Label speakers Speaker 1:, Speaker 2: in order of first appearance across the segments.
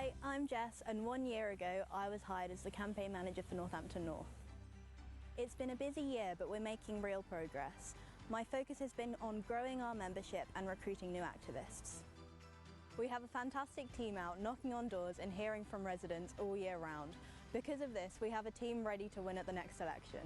Speaker 1: Hi, I'm Jess, and 1 year ago I was hired as the campaign manager for Northampton North. It's been a busy year, but we're making real progress. My focus has been on growing our membership and recruiting new activists. We have a fantastic team out knocking on doors and hearing from residents all year round. Because of this, we have a team ready to win at the next election.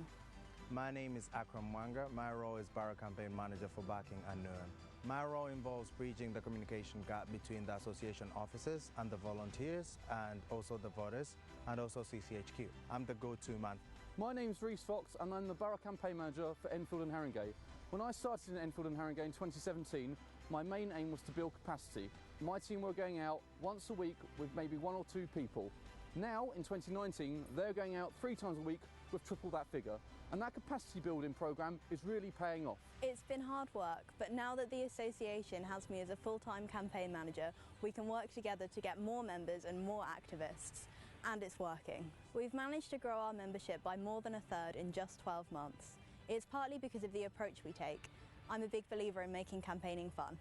Speaker 2: My name is Akram Mwanga. My role is Borough Campaign Manager for Barking and Newham. My role involves bridging the communication gap between the association officers and the volunteers, and also the voters, and also CCHQ. I'm the go-to man.
Speaker 3: My name's Rhys Fox and I'm the Borough Campaign Manager for Enfield and Haringey. When I started in Enfield and Haringey in 2017, my main aim was to build capacity. My team were going out once a week with maybe 1 or 2 people. Now, in 2019, they're going out 3 times a week with triple that figure. And that capacity building programme is really paying off.
Speaker 1: It's been hard work, but now that the association has me as a full-time campaign manager, we can work together to get more members and more activists. And it's working. We've managed to grow our membership by more than a third in just 12 months. It's partly because of the approach we take. I'm a big believer in making campaigning fun.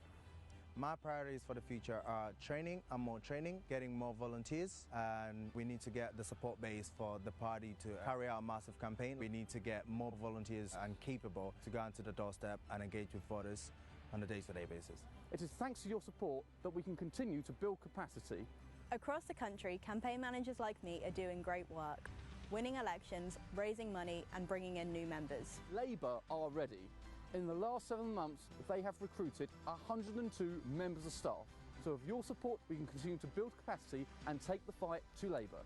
Speaker 2: My priorities for the future are training and more training, getting more volunteers, and we need to get the support base for the party to carry out a massive campaign. We need to get more volunteers and capable to go onto the doorstep and engage with voters on a day-to-day basis.
Speaker 3: It is thanks to your support that we can continue to build capacity.
Speaker 1: Across the country, campaign managers like me are doing great work, winning elections, raising money and bringing in new members.
Speaker 3: Labour are ready. In the last 7 months, they have recruited 102 members of staff. So with your support, we can continue to build capacity and take the fight to Labour.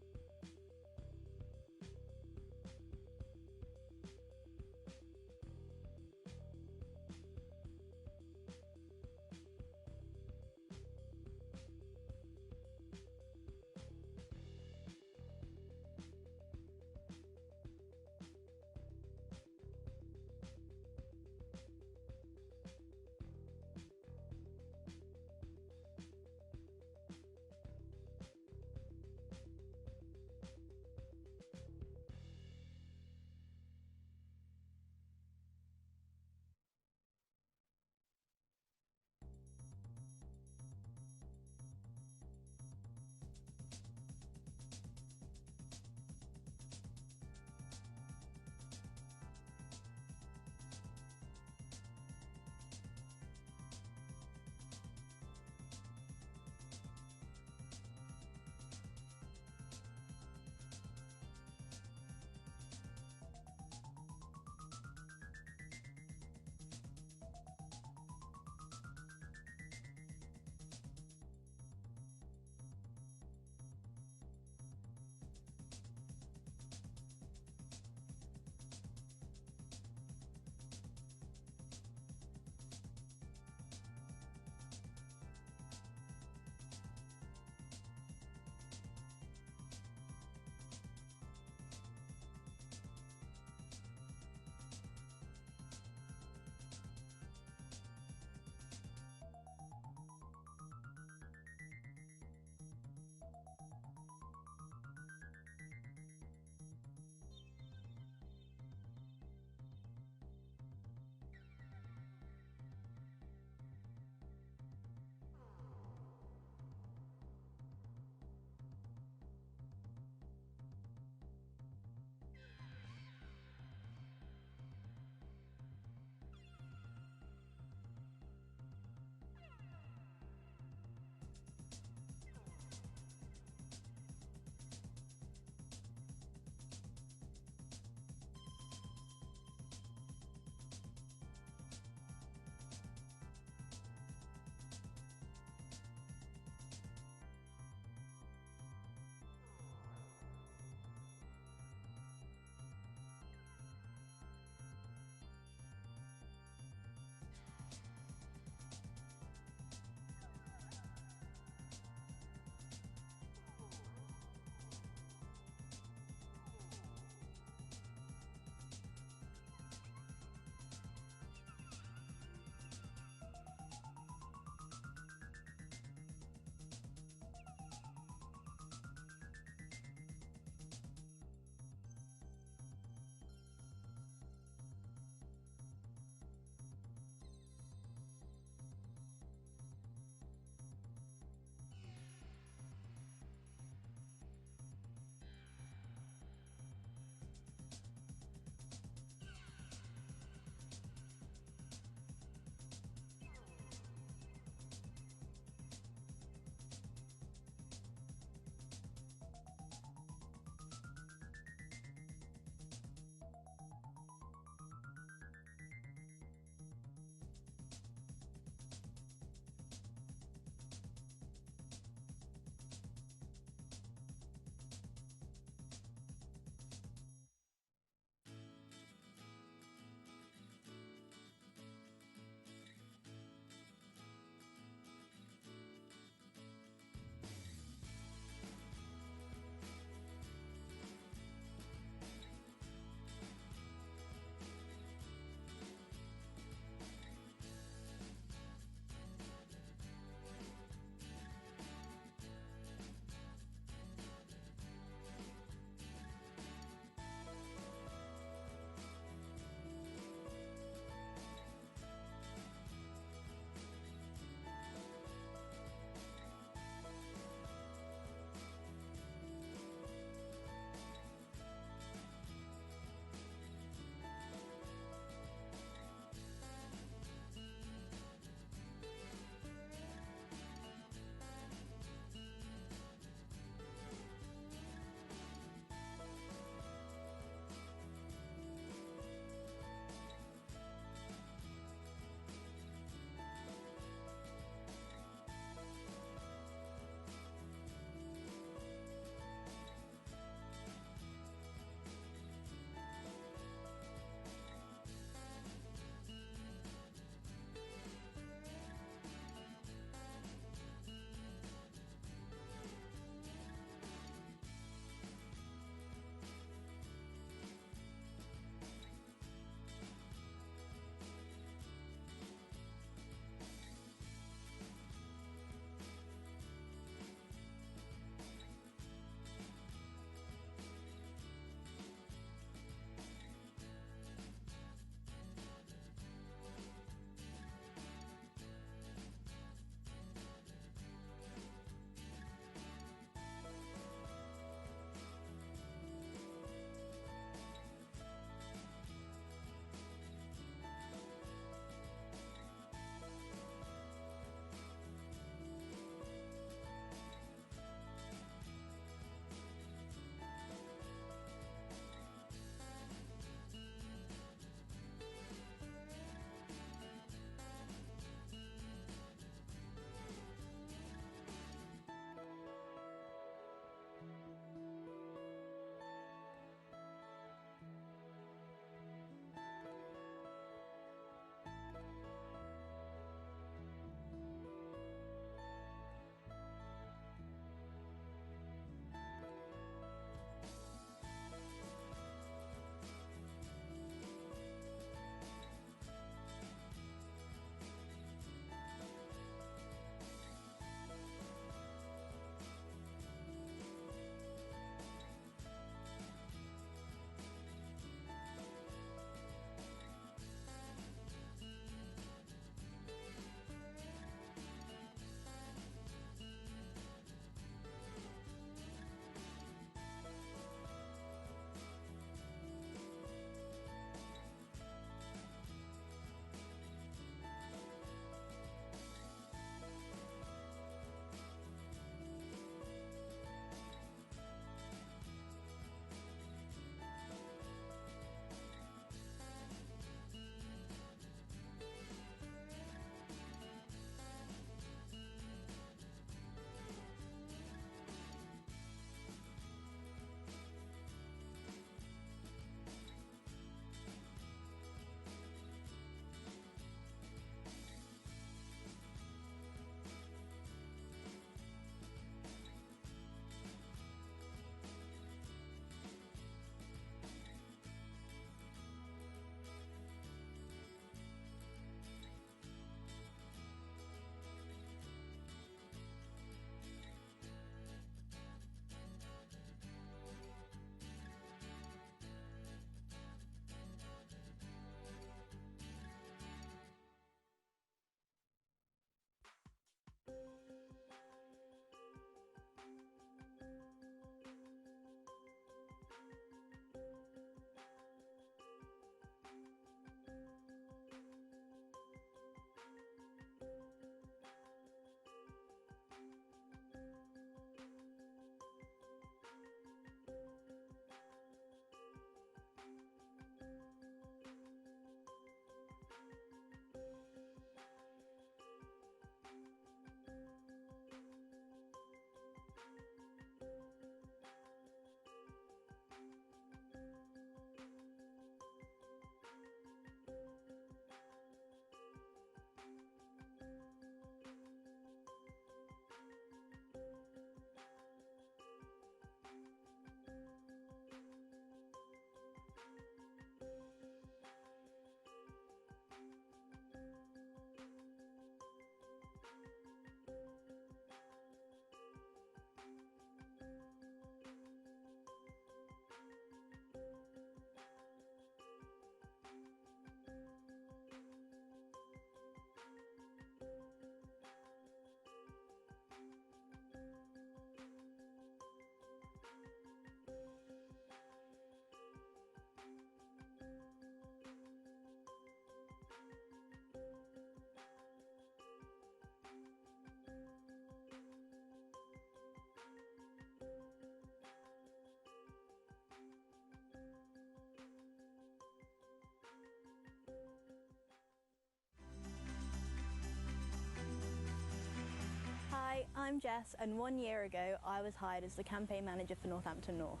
Speaker 1: I'm Jess, and 1 year ago I was hired as the campaign manager for Northampton North.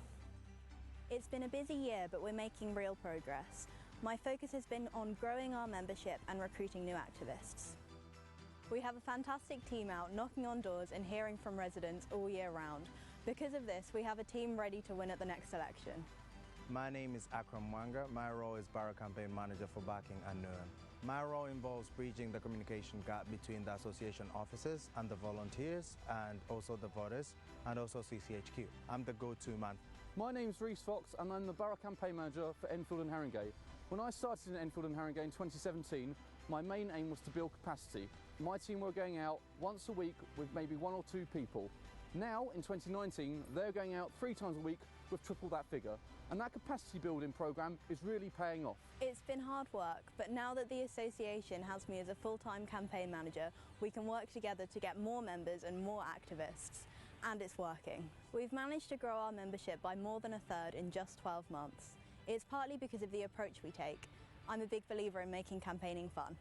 Speaker 1: It's been a busy year, but we're making real progress. My focus has been on growing our membership and recruiting new activists. We have a fantastic team out knocking on doors and hearing from residents all year round. Because of this, we have a team ready to win at the next election.
Speaker 2: My name is Akram Mwanga. My role is Borough Campaign Manager for Barking and Newham. My role involves bridging the communication gap between the association officers and the volunteers, and also the voters, and also CCHQ. I'm the go-to man.
Speaker 3: My name's Rhys Fox, and I'm the Borough Campaign Manager for Enfield and Haringey. When I started in Enfield and Haringey in 2017, my main aim was to build capacity. My team were going out once a week with maybe 1 or 2 people. Now, in 2019, they're going out 3 times a week with triple that figure. And that capacity building programme is really paying off.
Speaker 1: It's been hard work, but now that the association has me as a full-time campaign manager, we can work together to get more members and more activists. And it's working. We've managed to grow our membership by more than a third in just 12 months. It's partly because of the approach we take. I'm a big believer in making campaigning fun.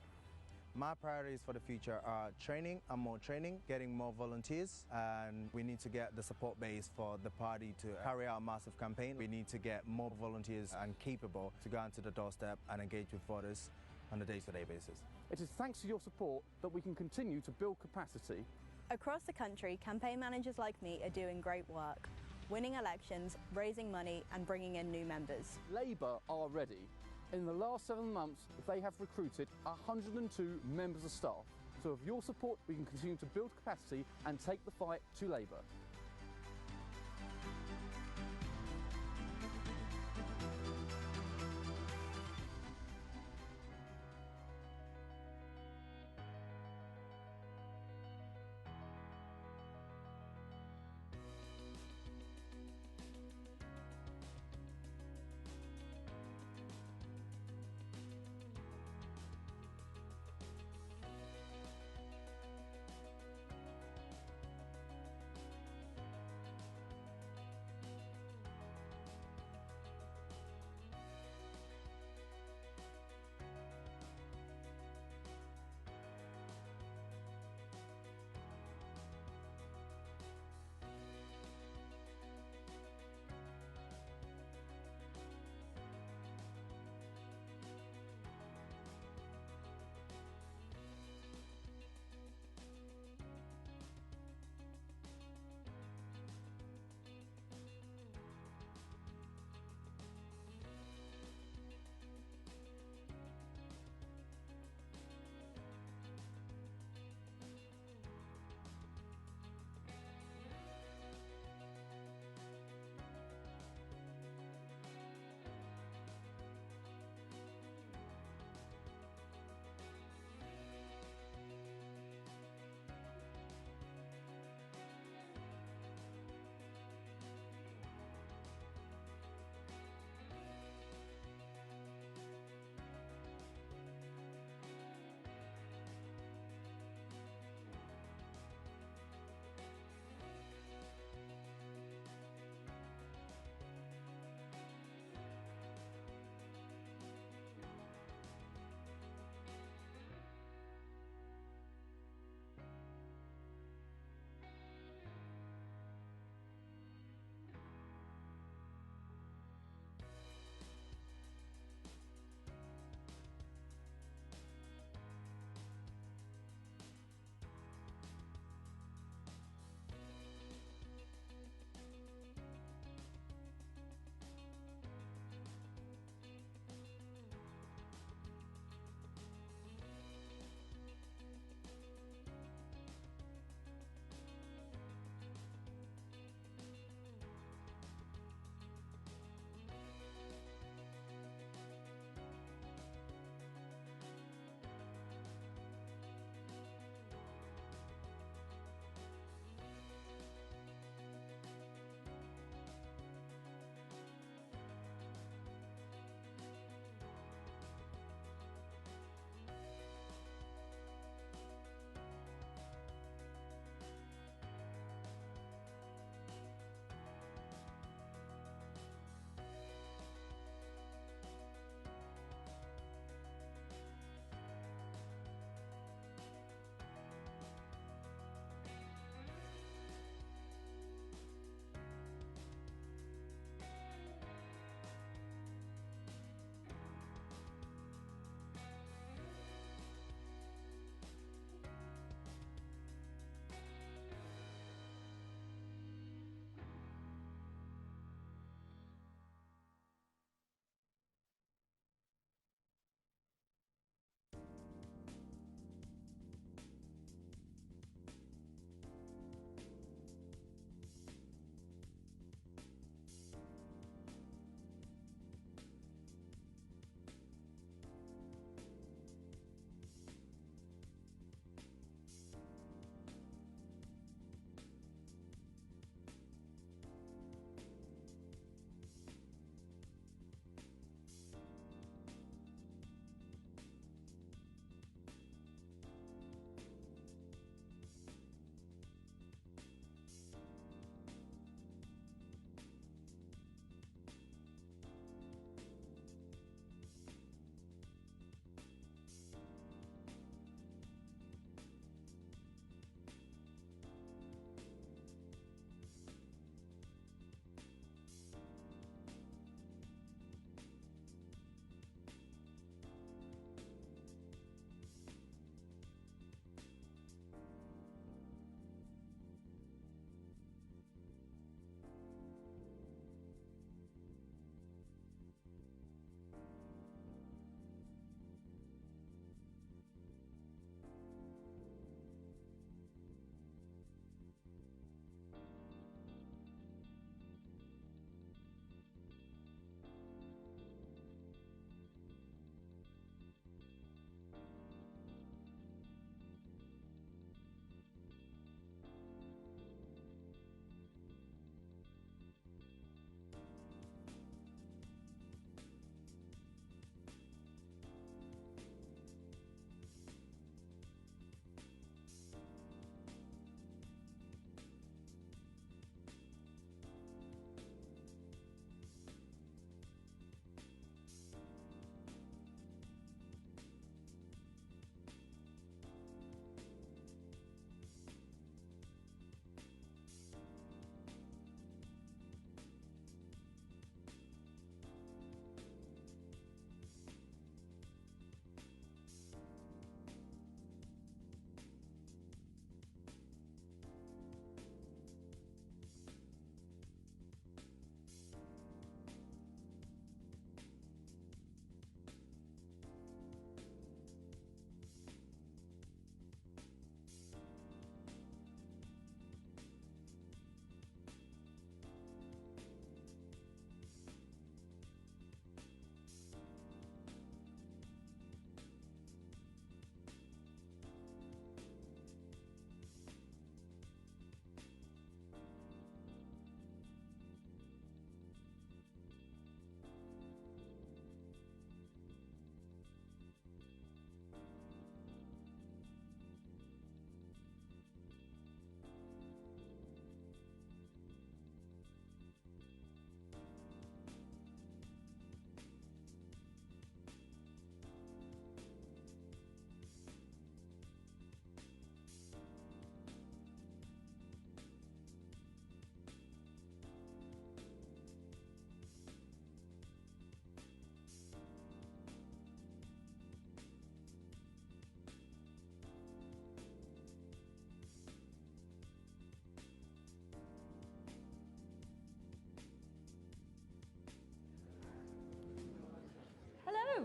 Speaker 2: My priorities for the future are training and more training, getting more volunteers, and we need to get the support base for the party to carry out a massive campaign. We need to get more volunteers and capable to go onto the doorstep and engage with voters on a day-to-day basis.
Speaker 3: It is thanks to your support that we can continue to build capacity.
Speaker 1: Across the country, campaign managers like me are doing great work, winning elections, raising money and bringing in new members.
Speaker 3: Labour are ready. In the last 7 months, they have recruited 102 members of staff. So with your support, we can continue to build capacity and take the fight to Labour.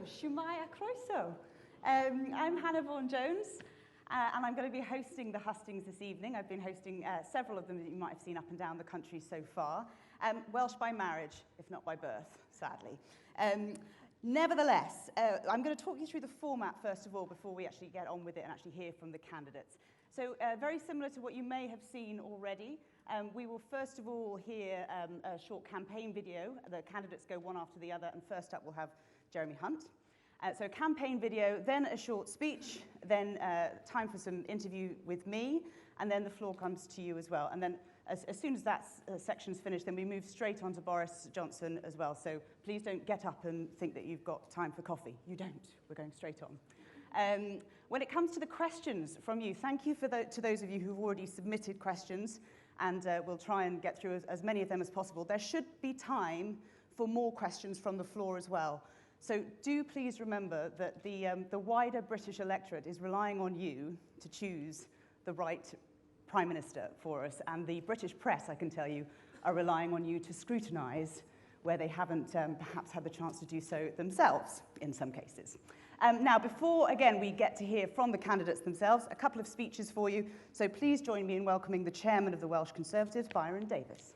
Speaker 4: Shumaya Croeso. I'm Hannah Vaughan-Jones, and I'm going to be hosting the hustings this evening. I've been hosting several of them that you might have seen up and down the country so far. Welsh by marriage, if not by birth, sadly. Nevertheless, I'm going to talk you through the format first of all before we actually get on with it and actually hear from the candidates. So very similar to what you may have seen already, we will first of all hear a short campaign video. The candidates go one after the other, and first up we'll have Jeremy Hunt. So campaign video, then a short speech, then time for some interview with me, and then the floor comes to you as well. And then as soon as that section's finished, then we move straight on to Boris Johnson as well. So please don't get up and think that you've got time for coffee. You don't. We're going straight on. When it comes to the questions from you, thank you to those of you who've already submitted questions, and we'll try and get through as many of them as possible. There should be time for more questions from the floor as well. So do please remember that the wider British electorate is relying on you to choose the right Prime Minister for us, and the British press, I can tell you, are relying on you to scrutinise where they haven't perhaps had the chance to do so themselves in some cases. Now, before, again, we get to hear from the candidates themselves, a couple of speeches for you, so please join me in welcoming the Chairman of the Welsh Conservatives, Byron Davies.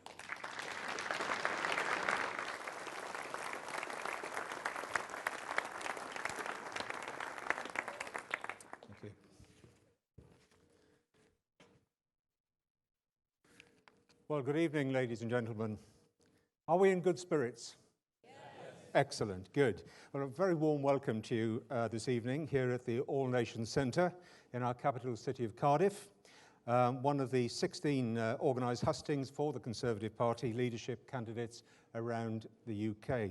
Speaker 5: Well, good evening, ladies and gentlemen. Are we in good spirits? Yes. Excellent, good. Well, a very warm welcome to you this evening here at the All Nations Centre in our capital city of Cardiff, one of the 16 organised hustings for the Conservative Party leadership candidates around the UK.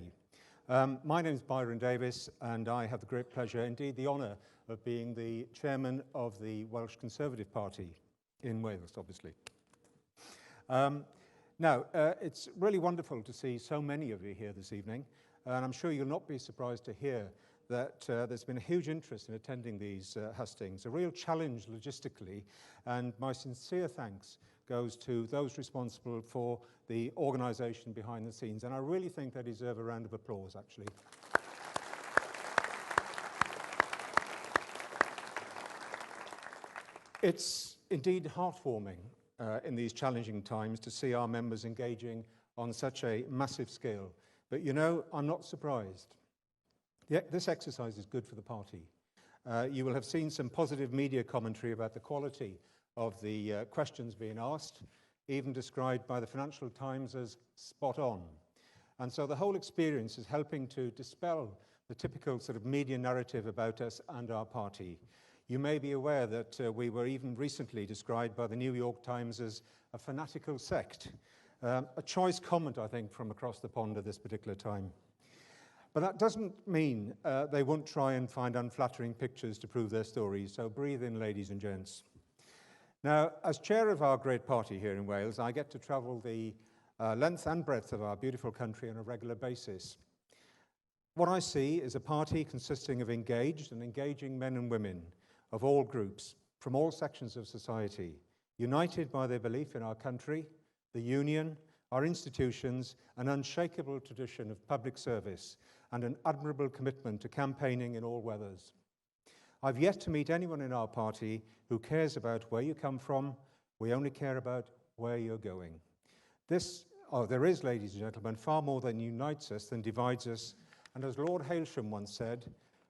Speaker 5: My name is Byron Davies, and I have the great pleasure, indeed the honour, of being the chairman of the Welsh Conservative Party in Wales, obviously. Now, it's really wonderful to see so many of you here this evening, and I'm sure you'll not be surprised to hear that there's been a huge interest in attending these hustings, a real challenge logistically, and my sincere thanks goes to those responsible for the organisation behind the scenes, and I really think they deserve a round of applause, actually. It's indeed heartwarming in these challenging times to see our members engaging on such a massive scale. But you know, I'm not surprised. This exercise is good for the party. You will have seen some positive media commentary about the quality of the questions being asked, even described by the Financial Times as spot on. And so the whole experience is helping to dispel the typical sort of media narrative about us and our party. You may be aware that we were even recently described by the New York Times as a fanatical sect. A choice comment, I think, from across the pond at this particular time. But that doesn't mean they won't try and find unflattering pictures to prove their stories, so breathe in, ladies and gents. Now, as chair of our great party here in Wales, I get to travel the length and breadth of our beautiful country on a regular basis. What I see is a party consisting of engaged and engaging men and women of all groups, from all sections of society, united by their belief in our country, the union, our institutions, an unshakable tradition of public service, and an admirable commitment to campaigning in all weathers. I've yet to meet anyone in our party who cares about where you come from. We only care about where you're going. There is, ladies and gentlemen, far more that unites us than divides us, and as Lord Hailsham once said,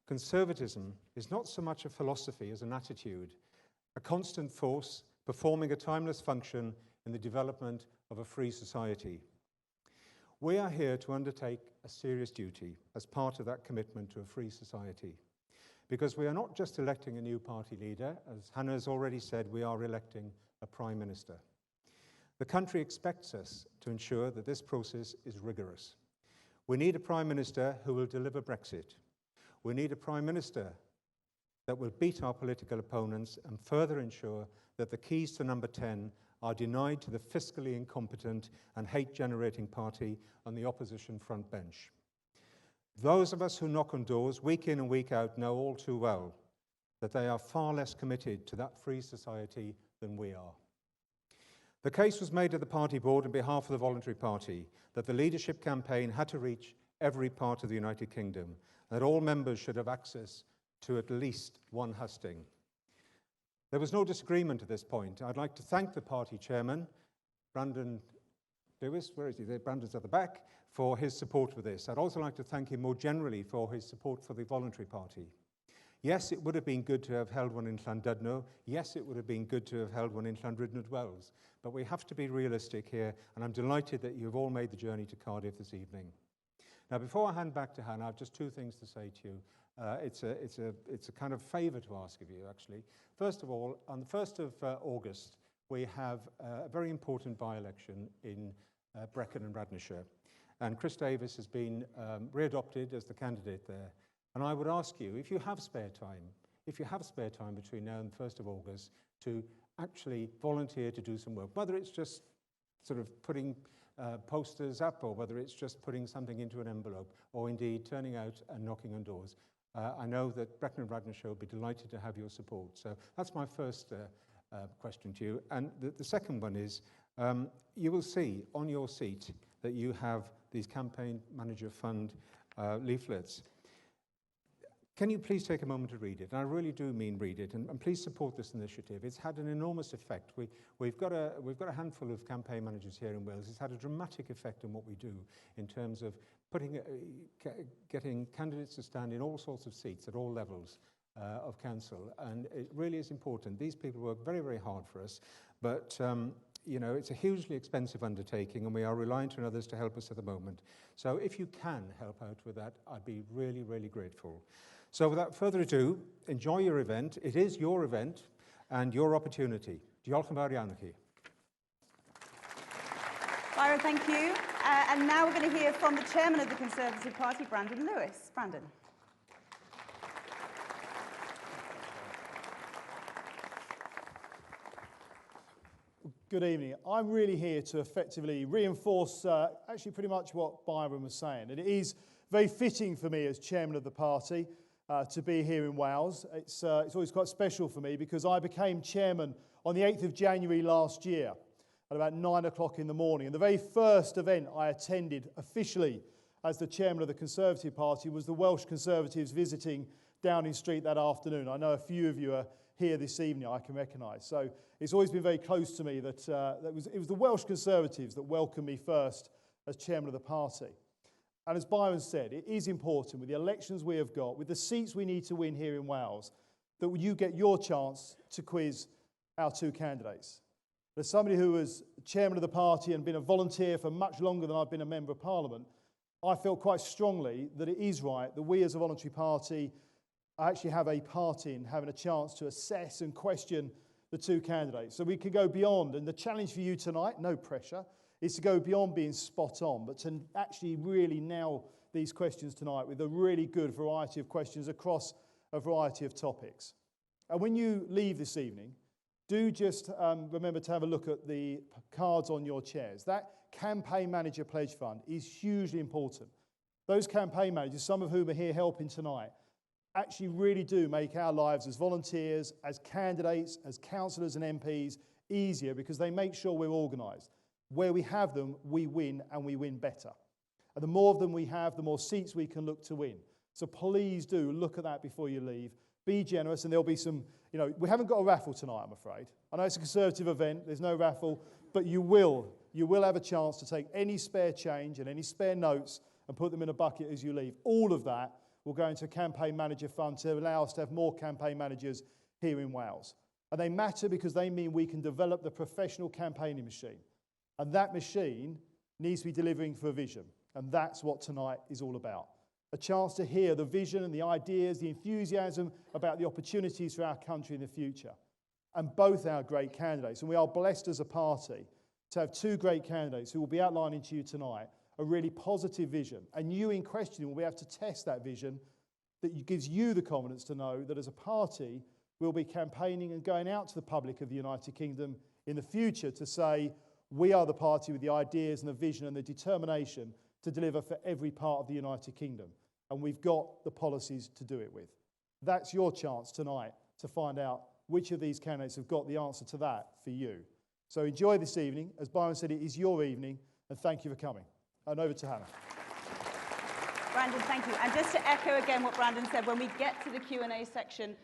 Speaker 5: conservatism is not so much a philosophy as an attitude, a constant force performing a timeless function in the development of a free society. We are here to undertake a serious duty as part of that commitment to a free society, because we are not just electing a new party leader. As Hannah has already said, we are electing a Prime Minister. The country expects us to ensure that this process is rigorous. We need a Prime Minister who will deliver Brexit. We need a Prime Minister that will beat our political opponents and further ensure that the keys to number 10 are denied to the fiscally incompetent and hate-generating party on the opposition front bench. Those of us who knock on doors week in and week out know all too well that they are far less committed to that free society than we are. The case was made to the party board on behalf of the voluntary party that the leadership campaign had to reach every part of the United Kingdom, that all members should have access to at least one husting. There was no disagreement at this point. I'd like to thank the party chairman, Brandon Lewis, where is he? There, Brandon's at the back, for his support for this. I'd also like to thank him more generally for his support for the voluntary party. Yes, it would have been good to have held one in Llandudno. Yes, it would have been good to have held one in Llanrydnod Wells. But we have to be realistic here, and I'm delighted that you've all made the journey to Cardiff this evening. Now, before I hand back to Hannah, I have just two things to say to you. It's a kind of favour to ask of you, actually. First of all, on the 1st of August, we have a very important by-election in Brecon and Radnorshire. And Chris Davis has been re-adopted as the candidate there. And I would ask you, if you have spare time between now and the 1st of August, to actually volunteer to do some work, whether it's just sort of putting posters up, or whether it's just putting something into an envelope, or indeed turning out and knocking on doors. I know that Brecon and Radnorshire will be delighted to have your support. So that's my first question to you. And the second one is, you will see on your seat that you have these Campaign Manager Fund leaflets. Can you please take a moment to read it? And I really do mean read it, and please support this initiative. It's had an enormous effect. We've got a handful of campaign managers here in Wales. It's had a dramatic effect on what we do in terms of getting candidates to stand in all sorts of seats at all levels of council, and it really is important. These people work very, very hard for us, but you know, it's a hugely expensive undertaking, and we are reliant on others to help us at the moment. So if you can help out with that, I'd be really, really grateful. So without further ado, enjoy your event. It is your event and your opportunity. Diolch yn fawr iawn i chi.
Speaker 4: Byron, thank you. And now we're going to hear from the chairman of the Conservative Party, Brandon Lewis. Brandon.
Speaker 6: Good evening. I'm really here to effectively reinforce actually pretty much what Byron was saying. And it is very fitting for me as chairman of the party to be here in Wales. It's always quite special for me because I became chairman on the 8th of January last year at about 9 o'clock in the morning. And the very first event I attended officially as the chairman of the Conservative Party was the Welsh Conservatives visiting Downing Street that afternoon. I know a few of you are here this evening, I can recognise. So it's always been very close to me that it was the Welsh Conservatives that welcomed me first as chairman of the party. And as Byron said, it is important with the elections we have got, with the seats we need to win here in Wales, that you get your chance to quiz our two candidates. As somebody who was chairman of the party and been a volunteer for much longer than I've been a member of Parliament, I felt quite strongly that it is right that we as a voluntary party actually have a part in having a chance to assess and question the two candidates. So we can go beyond, and the challenge for you tonight, no pressure, is to go beyond being spot on, but to actually really nail these questions tonight with a really good variety of questions across a variety of topics. And when you leave this evening, do just remember to have a look at the cards on your chairs. That Campaign Manager Pledge Fund is hugely important. Those campaign managers, some of whom are here helping tonight, actually really do make our lives as volunteers, as candidates, as councillors and MPs easier because they make sure we're organised. Where we have them, we win, and we win better. And the more of them we have, the more seats we can look to win. So please do look at that before you leave. Be generous, and there'll be some, you know, we haven't got a raffle tonight, I'm afraid. I know it's a Conservative event, there's no raffle, but you will have a chance to take any spare change and any spare notes and put them in a bucket as you leave. All of that will go into a campaign manager fund to allow us to have more campaign managers here in Wales. And they matter because they mean we can develop the professional campaigning machine. And that machine needs to be delivering for vision. And that's what tonight is all about. A chance to hear the vision and the ideas, the enthusiasm about the opportunities for our country in the future. And both our great candidates, and we are blessed as a party to have two great candidates who will be outlining to you tonight a really positive vision. And you in question will be able to test that vision that gives you the confidence to know that as a party, we'll be campaigning and going out to the public of the United Kingdom in the future to say, we are the party with the ideas and the vision and the determination to deliver for every part of the United Kingdom. And we've got the policies to do it with. That's your chance tonight to find out which of these candidates have got the answer to that for you. So enjoy this evening. As Byron said, it is your evening, and thank you for coming. And over to Hannah.
Speaker 4: Brandon, thank you. And just to echo again what Brandon said, when we get to the Q&A section,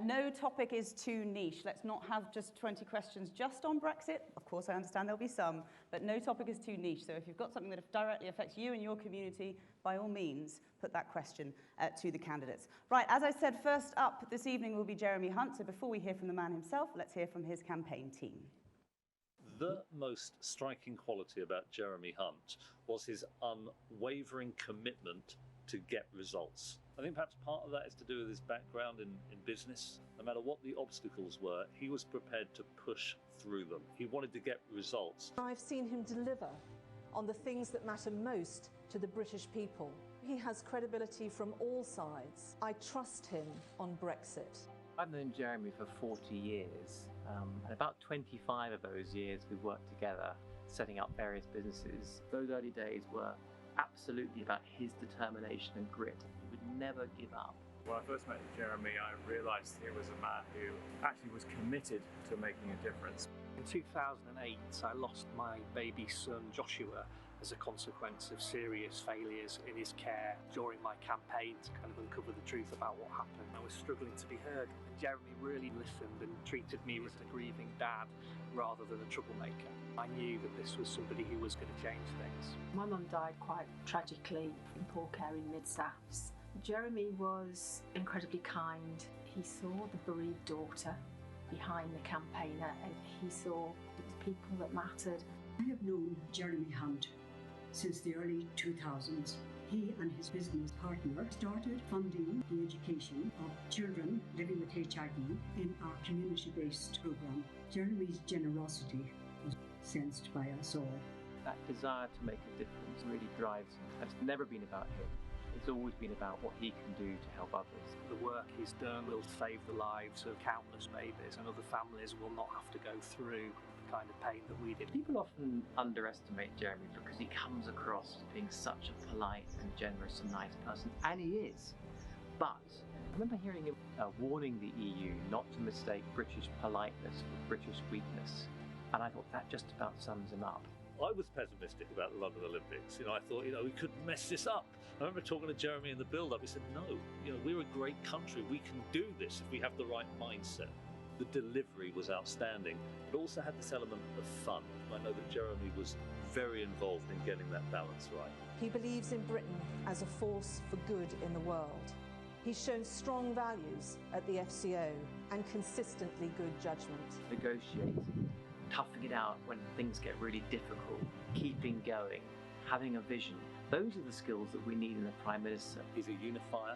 Speaker 4: no topic is too niche. Let's not have just 20 questions just on Brexit. Of course, I understand there'll be some, but no topic is too niche. So if you've got something that directly affects you and your community, by all means, put that question to the candidates. Right, as I said, first up this evening will be Jeremy Hunt. So before we hear from the man himself, let's hear from his campaign team.
Speaker 7: The most striking quality about Jeremy Hunt was his unwavering commitment to get results. I think perhaps part of that is to do with his background in business. No matter what the obstacles were, he was prepared to push through them. He wanted to get results.
Speaker 8: I've seen him deliver on the things that matter most to the British people. He has credibility from all sides. I trust him on Brexit.
Speaker 9: I've known Jeremy for 40 years, and about 25 of those years we've worked together, setting up various businesses. Those early days were absolutely about his determination and grit. He would never give up.
Speaker 10: When I first met Jeremy, I realised he was a man who actually was committed to making a difference.
Speaker 11: In 2008, I lost my baby son Joshua as a consequence of serious failures in his care during my campaign to kind of uncover the truth about what happened. I was struggling to be heard, and Jeremy really listened and treated me as a grieving dad rather than a troublemaker. I knew that this was somebody who was going to change things.
Speaker 12: My mum died quite tragically in poor care in Mid-Souths. Jeremy was incredibly kind. He saw the bereaved daughter behind the campaigner, and he saw the people that mattered.
Speaker 13: I have known Jeremy Hunt since the early 2000s. He and his business partner started funding the education of children living with HIV in our community-based programme. Jeremy's generosity was sensed by us all.
Speaker 9: That desire to make a difference really drives him. It's never been about him. It's always been about what he can do to help others.
Speaker 11: The work he's done will save the lives of countless babies, and other families will not have to go through the kind of pain that we did.
Speaker 9: People often underestimate Jeremy because he comes across as being such a polite and generous and nice person, and he is. But I remember hearing him warning the EU not to mistake British politeness for British weakness, and I thought that just about sums him up.
Speaker 7: I was pessimistic about the London Olympics. I thought, we couldn't mess this up. I remember talking to Jeremy in the build-up. He said, no, we're a great country. We can do this if we have the right mindset. The delivery was outstanding, but also had this element of fun. I know that Jeremy was very involved in getting that balance right.
Speaker 8: He believes in Britain as a force for good in the world. He's shown strong values at the FCO and consistently good judgment.
Speaker 9: Negotiating, toughing it out when things get really difficult, keeping going, having a vision. Those are the skills that we need in a Prime Minister.
Speaker 7: He's a unifier.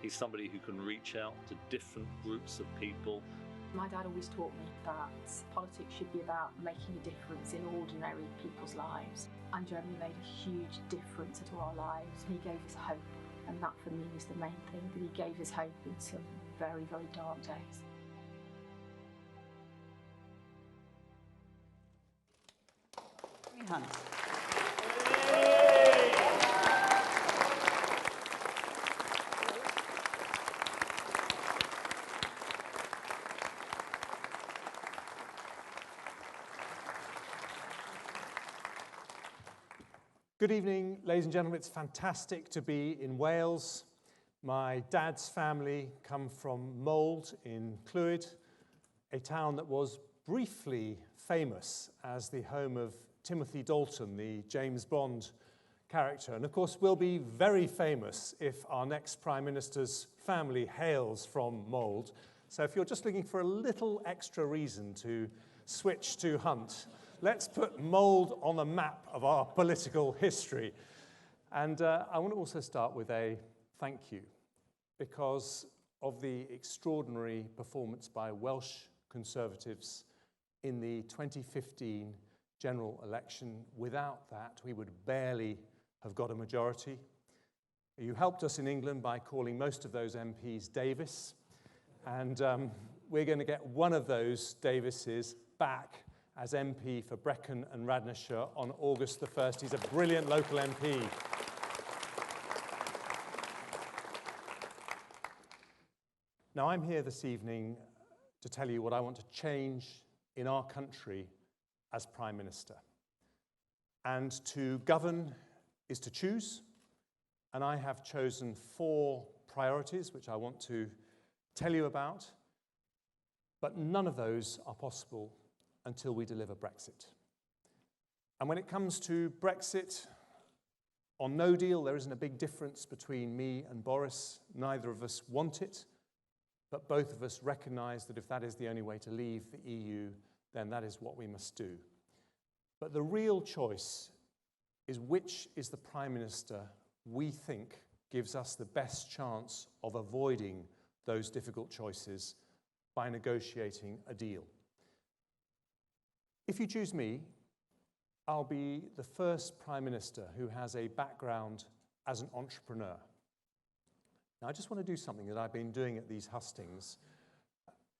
Speaker 7: He's somebody who can reach out to different groups of people.
Speaker 12: My dad always taught me that politics should be about making a difference in ordinary people's lives. And Jeremy made a huge difference to our lives. He gave us hope, and that for me is the main thing, that he gave us hope in some very, very dark days.
Speaker 4: Hunt.
Speaker 5: Good evening, ladies and gentlemen. It's fantastic to be in Wales. My dad's family come from Mold in Clwyd, a town that was briefly famous as the home of Timothy Dalton, the James Bond character. And of course, will be very famous if our next Prime Minister's family hails from Mold. So if you're just looking for a little extra reason to switch to Hunt, let's put Mold on the map of our political history. And I want to also start with a thank you because of the extraordinary performance by Welsh Conservatives in the 2015 general election. Without that, we would barely have got a majority. You helped us in England by calling most of those MPs Davis, and we're going to get one of those Davises back as MP for Brecon and Radnorshire on August the 1st. He's a brilliant local MP. Now, I'm here this evening to tell you what I want to change in our country as Prime Minister. And to govern is to choose,
Speaker 14: and I have chosen 4 priorities which I want to tell you about, but none of those are possible until we deliver Brexit. And when it comes to Brexit, on no deal, there isn't a big difference between me and Boris. Neither of us want it, but both of us recognise that if that is the only way to leave the EU, then that is what we must do. But the real choice is which is the Prime Minister we think gives us the best chance of avoiding those difficult choices by negotiating a deal. If you choose me, I'll be the first Prime Minister who has a background as an entrepreneur. Now, I just want to do something that I've been doing at these hustings.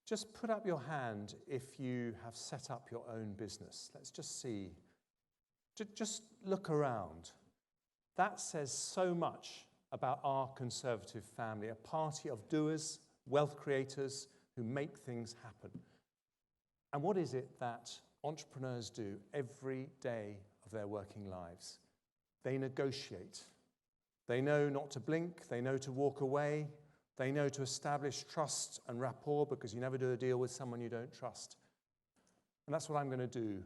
Speaker 14: Just put up your hand if you have set up your own business. Let's just see. Just look around. That says so much about our Conservative family, a party of doers, wealth creators who make things happen. And what is it that entrepreneurs do every day of their working lives? They negotiate. They know not to blink. They know to walk away. They know to establish trust and rapport, because you never do a deal with someone you don't trust. And that's what I'm going to do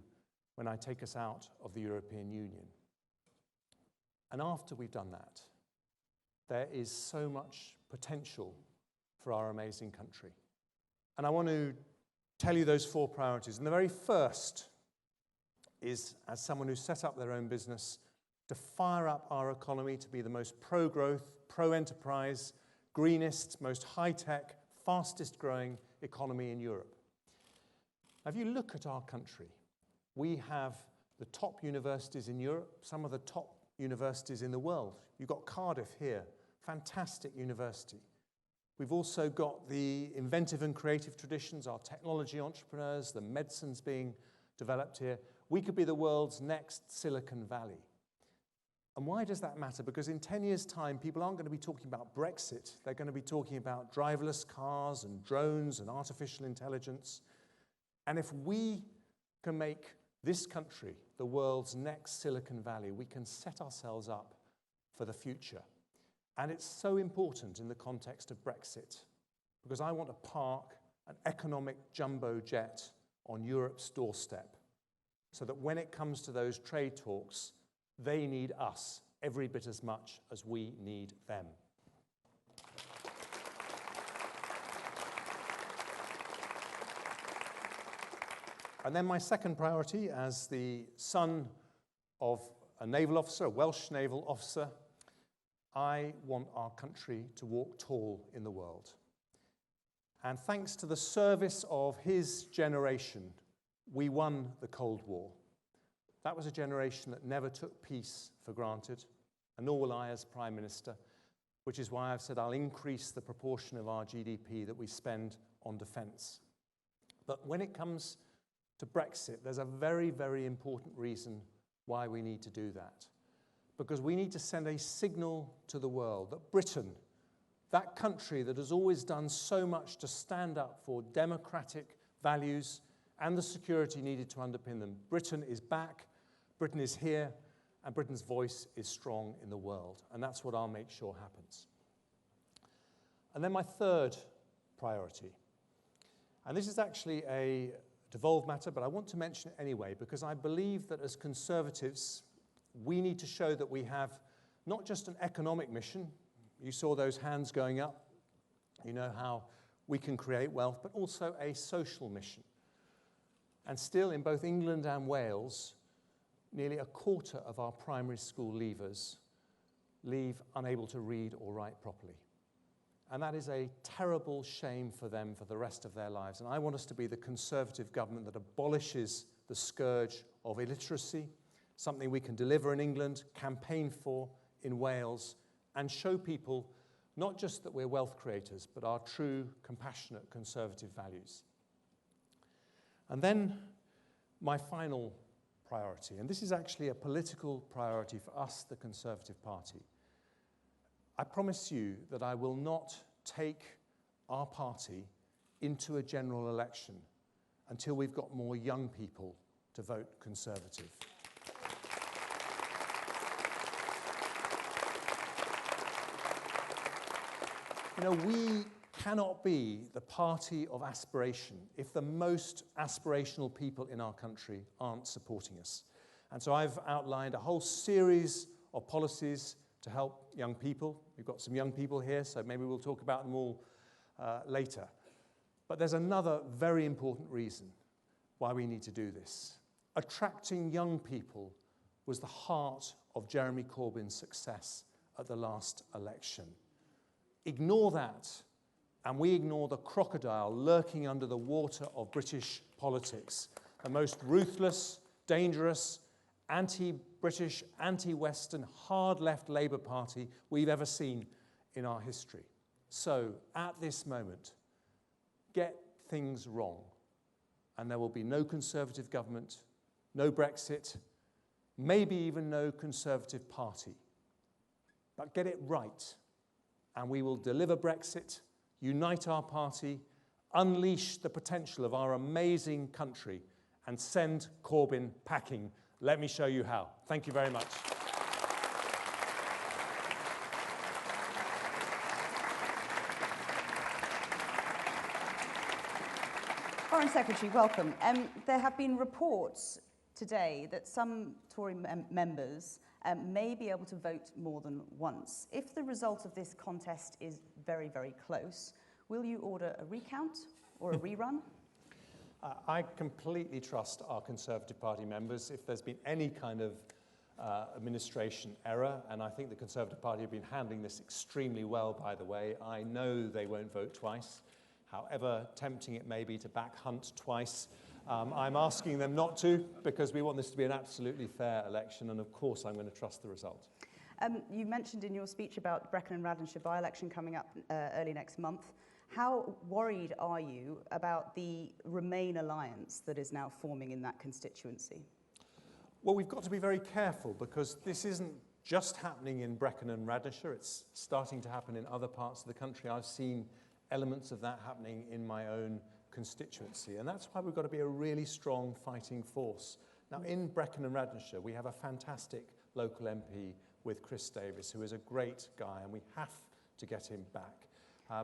Speaker 14: when I take us out of the European Union. And after we've done that, there is so much potential for our amazing country. And I want to tell you those 4 priorities. And the very first is, as someone who set up their own business, to fire up our economy to be the most pro-growth, pro-enterprise, greenest, most high-tech, fastest-growing economy in Europe. Now, if you look at our country, we have the top universities in Europe, some of the top universities in the world. You've got Cardiff here, fantastic university. We've also got the inventive and creative traditions, our technology entrepreneurs, the medicines being developed here. We could be the world's next Silicon Valley. And why does that matter? Because in 10 years' time, people aren't going to be talking about Brexit. They're going to be talking about driverless cars and drones and artificial intelligence. And if we can make this country the world's next Silicon Valley, we can set ourselves up for the future. And it's so important in the context of Brexit, because I want to park an economic jumbo jet on Europe's doorstep, so that when it comes to those trade talks, they need us every bit as much as we need them. And then my second priority, as the son of a naval officer, a Welsh naval officer, I want our country to walk tall in the world. And thanks to the service of his generation, we won the Cold War. That was a generation that never took peace for granted, and nor will I as Prime Minister, which is why I've said I'll increase the proportion of our GDP that we spend on defence. But when it comes to Brexit, there's a very, very important reason why we need to do that. Because we need to send a signal to the world that Britain, that country that has always done so much to stand up for democratic values and the security needed to underpin them, Britain is back, Britain is here, and Britain's voice is strong in the world. And that's what I'll make sure happens. And then my third priority, and this is actually a devolved matter, but I want to mention it anyway, because I believe that as Conservatives, we need to show that we have not just an economic mission. You saw those hands going up. You know how we can create wealth, but also a social mission. And still, in both England and Wales, nearly a quarter of our primary school leavers leave unable to read or write properly. And that is a terrible shame for them for the rest of their lives. And I want us to be the Conservative government that abolishes the scourge of illiteracy, something we can deliver in England, campaign for in Wales, and show people not just that we're wealth creators, but our true, compassionate, Conservative values. And then my final priority, and this is actually a political priority for us, the Conservative Party. I promise you that I will not take our party into a general election until we've got more young people to vote Conservative. You know, we cannot be the party of aspiration if the most aspirational people in our country aren't supporting us. And so I've outlined a whole series of policies to help young people. We've got some young people here, so maybe we'll talk about them all later. But there's another very important reason why we need to do this. Attracting young people was the heart of Jeremy Corbyn's success at the last election. Ignore that, and we ignore the crocodile lurking under the water of British politics, the most ruthless, dangerous, anti-British, anti-Western, hard-left Labour Party we've ever seen in our history. So, at this moment, get things wrong, and there will be no Conservative government, no Brexit, maybe even no Conservative Party. But get it right, and we will deliver Brexit, unite our party, unleash the potential of our amazing country, and send Corbyn packing. Let me show you how. Thank you very much.
Speaker 4: Foreign Secretary, welcome. There have been reports today that some Tory members may be able to vote more than once. If the result of this contest is very, very close, will you order a recount or a rerun?
Speaker 14: I completely trust our Conservative Party members. If there's been any kind of administration error, and I think the Conservative Party have been handling this extremely well, by the way, I know they won't vote twice. However tempting it may be to back Hunt twice, I'm asking them not to, because we want this to be an absolutely fair election, and of course I'm going to trust the result.
Speaker 4: You mentioned in your speech about Brecon and Radnorshire by-election coming up early next month. How worried are you about the Remain alliance that is now forming in that constituency?
Speaker 14: Well, we've got to be very careful, because this isn't just happening in Brecon and Radnorshire, it's starting to happen in other parts of the country. I've seen elements of that happening in my own constituency, and that's why we've got to be a really strong fighting force. Now, in Brecon and Radnorshire, we have a fantastic local MP with Chris Davis, who is a great guy, and we have to get him back.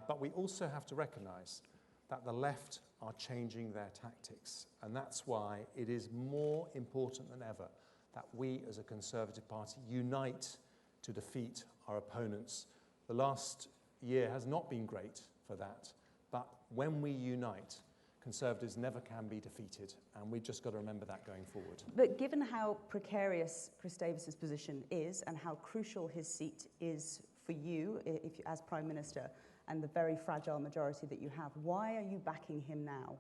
Speaker 14: But we also have to recognise that the left are changing their tactics, and that's why it is more important than ever that we as a Conservative Party unite to defeat our opponents. The last year has not been great for that, but when we unite, Conservatives never can be defeated, and we've just got to remember that going forward.
Speaker 4: But given how precarious Chris Davis's position is and how crucial his seat is for you as Prime Minister, and the very fragile majority that you have, why are you backing him now?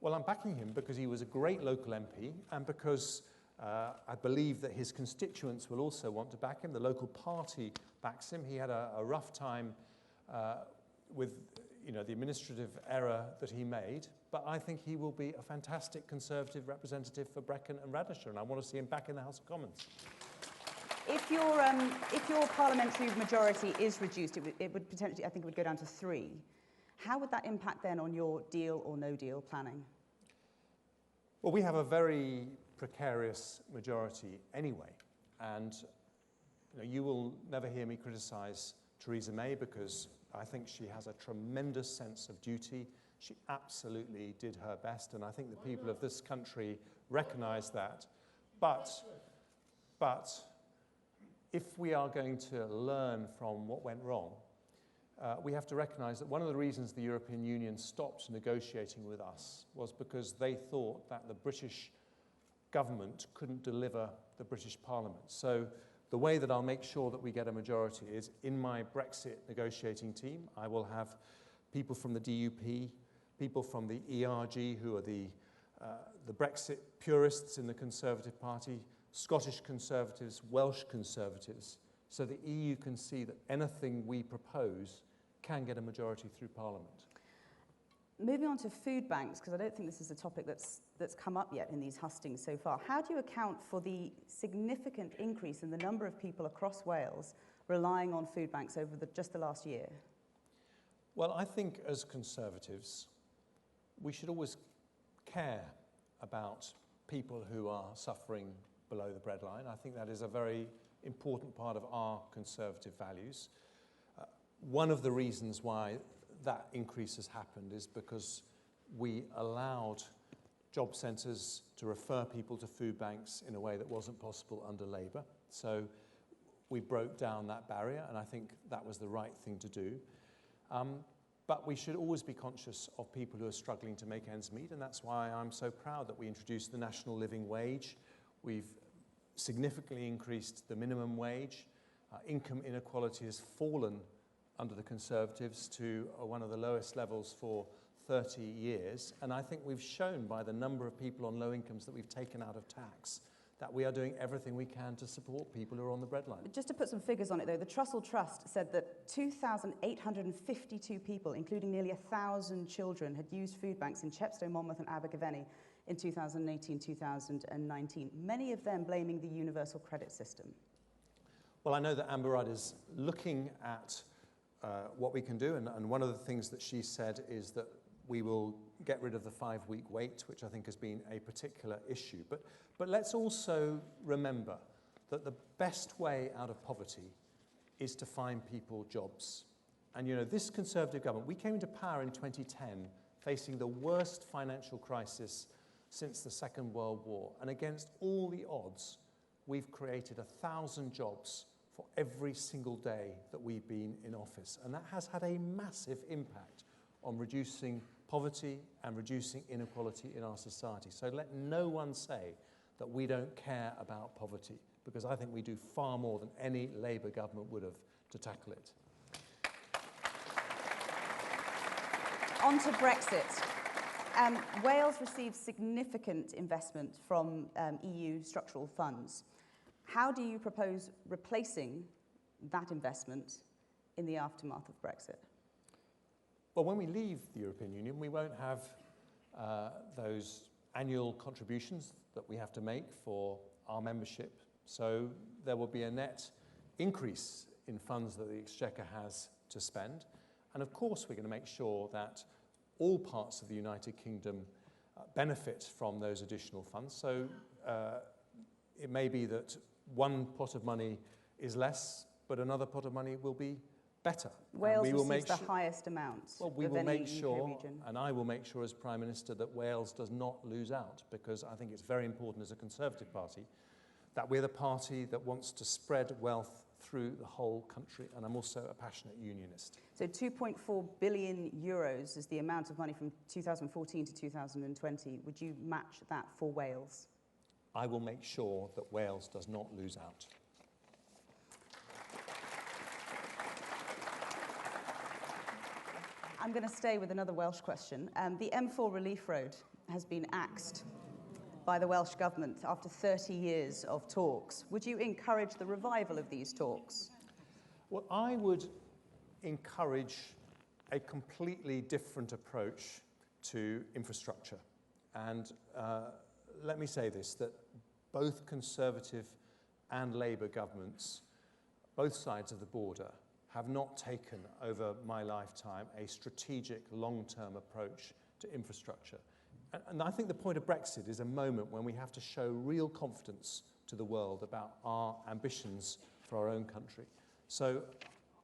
Speaker 14: Well, I'm backing him because he was a great local MP, and because I believe that his constituents will also want to back him. The local party backs him. He had a rough time with the administrative error that he made, but I think he will be a fantastic Conservative representative for Brecon and Radnorshire, and I want to see him back in the House of Commons.
Speaker 4: If your parliamentary majority is reduced, it would potentially, I think it would go down to 3. How would that impact then on your deal or no deal planning?
Speaker 14: Well, we have a very precarious majority anyway, and you will never hear me criticise Theresa May, because I think she has a tremendous sense of duty. She absolutely did her best, and I think the people of this country recognise that. But if we are going to learn from what went wrong, we have to recognise that one of the reasons the European Union stopped negotiating with us was because they thought that the British government couldn't deliver the British Parliament. So the way that I'll make sure that we get a majority is in my Brexit negotiating team, I will have people from the DUP, people from the ERG, who are the Brexit purists in the Conservative Party, Scottish Conservatives, Welsh Conservatives, so the EU can see that anything we propose can get a majority through Parliament.
Speaker 4: Moving on to food banks, because I don't think this is a topic that's come up yet in these hustings so far. How do you account for the significant increase in the number of people across Wales relying on food banks over just the last year?
Speaker 14: Well, I think as Conservatives, we should always care about people who are suffering below the breadline. I think that is a very important part of our Conservative values. one of the reasons why that increase has happened is because we allowed job centres to refer people to food banks in a way that wasn't possible under Labour. So we broke down that barrier, and I think that was the right thing to do. But we should always be conscious of people who are struggling to make ends meet, and that's why I'm so proud that we introduced the national living wage. We've significantly increased the minimum wage. Income inequality has fallen under the Conservatives to one of the lowest levels for 30 years. And I think we've shown by the number of people on low incomes that we've taken out of tax that we are doing everything we can to support people who are on the breadline.
Speaker 4: Just to put some figures on it, though, the Trussell Trust said that 2,852 people, including nearly 1,000 children, had used food banks in Chepstow, Monmouth and Abergavenny in 2018-2019, many of them blaming the universal credit system.
Speaker 14: Well, I know that Amber Rudd is looking at what we can do, and one of the things that she said is that we will get rid of the 5-week wait, which I think has been a particular issue. But let's also remember that the best way out of poverty is to find people jobs. And you know, this Conservative government, we came into power in 2010 facing the worst financial crisis since the Second World War. And against all the odds, we've created 1,000 jobs for every single day that we've been in office. And that has had a massive impact on reducing poverty and reducing inequality in our society. So let no one say that we don't care about poverty, because I think we do far more than any Labour government would have to tackle it.
Speaker 4: On to Brexit. Wales received significant investment from EU structural funds. How do you propose replacing that investment in the aftermath of Brexit?
Speaker 14: Well, when we leave the European Union, we won't have those annual contributions that we have to make for our membership. So there will be a net increase in funds that the Exchequer has to spend. And of course, we're going to make sure that all parts of the United Kingdom benefit from those additional funds. So it may be that one pot of money is less, but another pot of money will be better.
Speaker 4: Wales receives the highest amount
Speaker 14: of any
Speaker 4: UK
Speaker 14: region. And I will make sure as Prime Minister that Wales does not lose out, because I think it's very important as a Conservative Party that we're the party that wants to spread wealth through the whole country, and I'm also a passionate unionist.
Speaker 4: So 2.4 billion euros is the amount of money from 2014 to 2020. Would you match that for Wales?
Speaker 14: I will make sure that Wales does not lose out.
Speaker 4: I'm going to stay with another Welsh question. The M4 Relief Road has been axed by the Welsh Government after 30 years of talks. Would you encourage the revival of these talks?
Speaker 14: Well, I would encourage a completely different approach to infrastructure. And let me say this, that both Conservative and Labour governments, both sides of the border, have not taken over my lifetime a strategic long-term approach to infrastructure. And I think the point of Brexit is a moment when we have to show real confidence to the world about our ambitions for our own country. So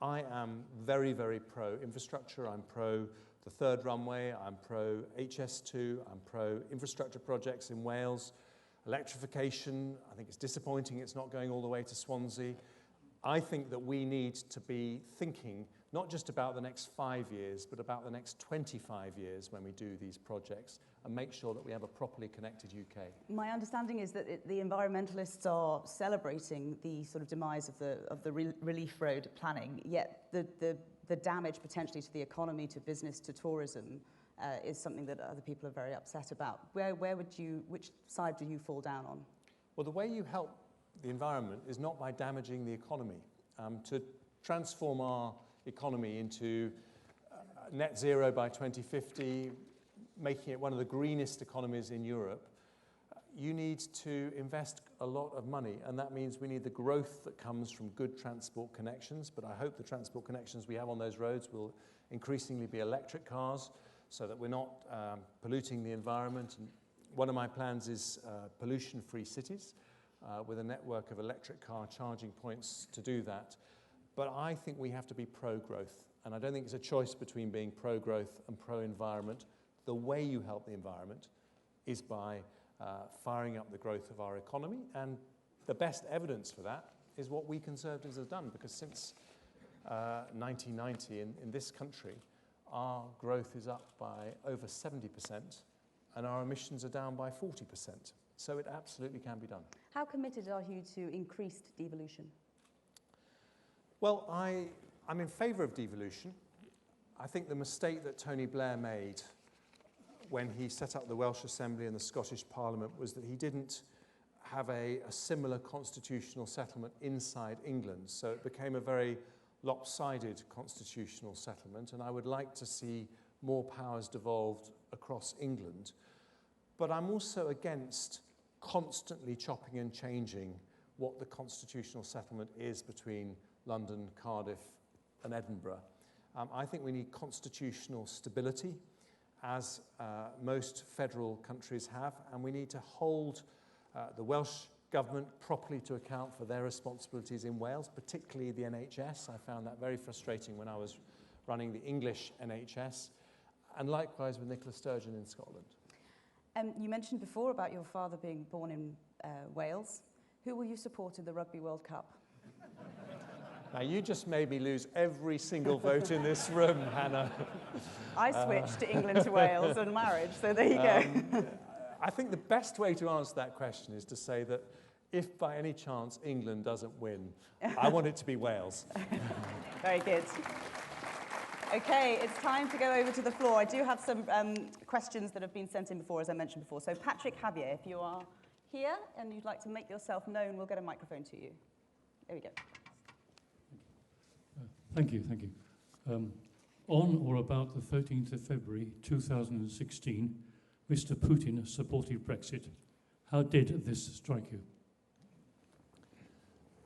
Speaker 14: I am very, very pro-infrastructure. I'm pro the third runway. I'm pro-HS2. I'm pro-infrastructure projects in Wales. Electrification, I think it's disappointing it's not going all the way to Swansea. I think that we need to be thinking not just about the next 5 years, but about the next 25 years when we do these projects, and make sure that we have a properly connected UK.
Speaker 4: My understanding is that the environmentalists are celebrating the sort of demise of the relief road planning, yet the damage potentially to the economy, to business, to tourism is something that other people are very upset about. Which side do you fall down on?
Speaker 14: Well, the way you help the environment is not by damaging the economy. To transform our economy into net zero by 2050, making it one of the greenest economies in Europe, you need to invest a lot of money, and that means we need the growth that comes from good transport connections. But I hope the transport connections we have on those roads will increasingly be electric cars, so that we're not polluting the environment. And one of my plans is pollution-free cities, with a network of electric car charging points to do that. But I think we have to be pro-growth, and I don't think it's a choice between being pro-growth and pro-environment. The way you help the environment is by firing up the growth of our economy, and the best evidence for that is what we Conservatives have done, because since 1990 in this country, our growth is up by over 70% and our emissions are down by 40%. So it absolutely can be done.
Speaker 4: How committed are you to increased devolution?
Speaker 14: Well, I'm in favour of devolution. I think the mistake that Tony Blair made when he set up the Welsh Assembly and the Scottish Parliament was that he didn't have a similar constitutional settlement inside England. So it became a very lopsided constitutional settlement, and I would like to see more powers devolved across England. But I'm also against constantly chopping and changing what the constitutional settlement is between London, Cardiff and Edinburgh. I think we need constitutional stability, as most federal countries have, and we need to hold the Welsh government properly to account for their responsibilities in Wales, particularly the NHS. I found that very frustrating when I was running the English NHS, and likewise with Nicola Sturgeon in Scotland.
Speaker 4: You mentioned before about your father being born in Wales. Who will you support in the Rugby World Cup?
Speaker 14: Now, you just made me lose every single vote in this room, Hannah.
Speaker 4: I switched to England to Wales on marriage, so there you go.
Speaker 14: I think the best way to answer that question is to say that if by any chance England doesn't win, I want it to be Wales.
Speaker 4: Very good. Okay, it's time to go over to the floor. I do have some questions that have been sent in before, as I mentioned before. So Patrick Javier, if you are here and you'd like to make yourself known, we'll get a microphone to you. There we go.
Speaker 15: Thank you, thank you. On or about the 13th of February 2016, Mr. Putin supported Brexit. How did this strike you?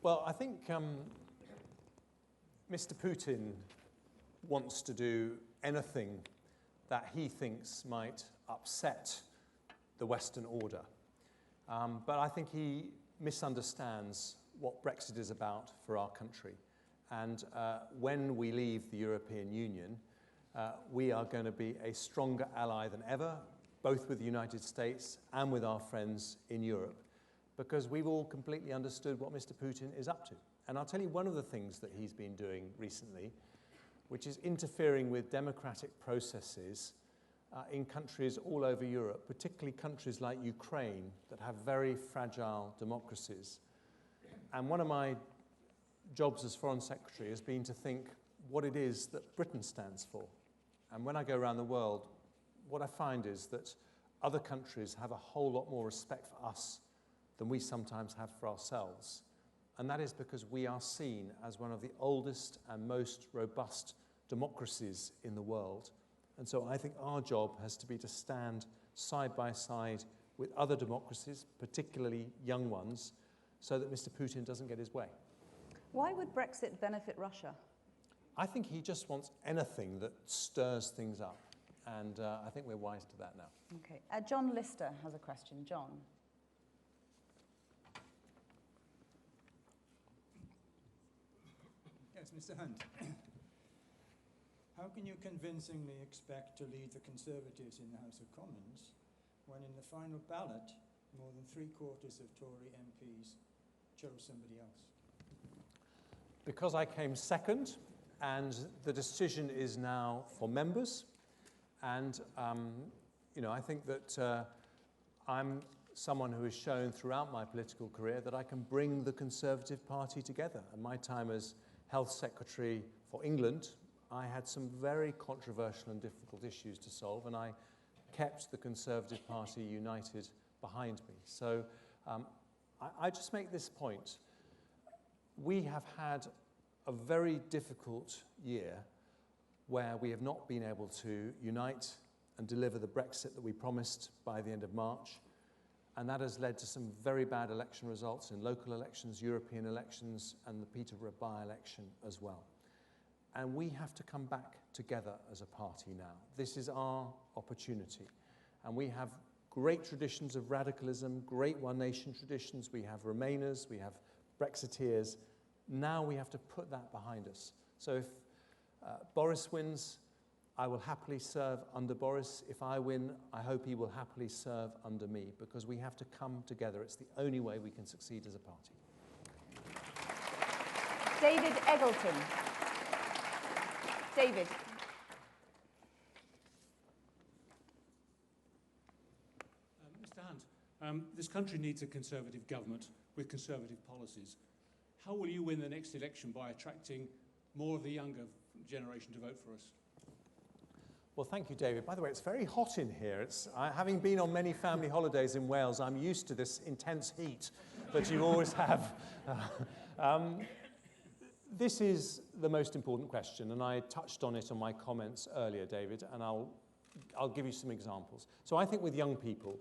Speaker 14: Well, I think Mr. Putin wants to do anything that he thinks might upset the Western order. But I think he misunderstands what Brexit is about for our country. And when we leave the European Union, we are going to be a stronger ally than ever, both with the United States and with our friends in Europe, because we've all completely understood what Mr. Putin is up to. And I'll tell you one of the things that he's been doing recently, which is interfering with democratic processes in countries all over Europe, particularly countries like Ukraine that have very fragile democracies. And one of my jobs as Foreign Secretary has been to think what it is that Britain stands for. And when I go around the world, what I find is that other countries have a whole lot more respect for us than we sometimes have for ourselves. And that is because we are seen as one of the oldest and most robust democracies in the world. And so I think our job has to be to stand side by side with other democracies, particularly young ones, so that Mr. Putin doesn't get his way.
Speaker 4: Why would Brexit benefit Russia?
Speaker 14: I think he just wants anything that stirs things up. And I think we're wise to that now.
Speaker 4: Okay. John Lister has a question. John.
Speaker 16: Yes, Mr. Hunt. How can you convincingly expect to lead the Conservatives in the House of Commons when in the final ballot more than 3/4 of Tory MPs chose somebody else?
Speaker 14: Because I came second, and the decision is now for members. And, you know, I think that I'm someone who has shown throughout my political career that I can bring the Conservative Party together. And my time as Health Secretary for England, I had some very controversial and difficult issues to solve, and I kept the Conservative Party united behind me. So I just make this point. We have had a very difficult year where we have not been able to unite and deliver the Brexit that we promised by the end of March. And that has led to some very bad election results in local elections, European elections, and the Peterborough by-election as well. And we have to come back together as a party now. This is our opportunity. And we have great traditions of radicalism, great One Nation traditions. We have Remainers, we have Brexiteers, Now we have to put that behind us. So if Boris wins, I will happily serve under Boris. If I win, I hope he will happily serve under me, because we have to come together. It's the only way we can succeed as a party.
Speaker 4: David Eggleton. David.
Speaker 15: Mr. Hunt, this country needs a Conservative government with Conservative policies. How will you win the next election by attracting more of the younger generation to vote for us?
Speaker 14: Well, thank you, David. By the way, it's very hot in here. Having been on many family holidays in Wales, I'm used to this intense heat that you always have. This is the most important question, and I touched on it in my comments earlier, David, and I'll give you some examples. So I think with young people,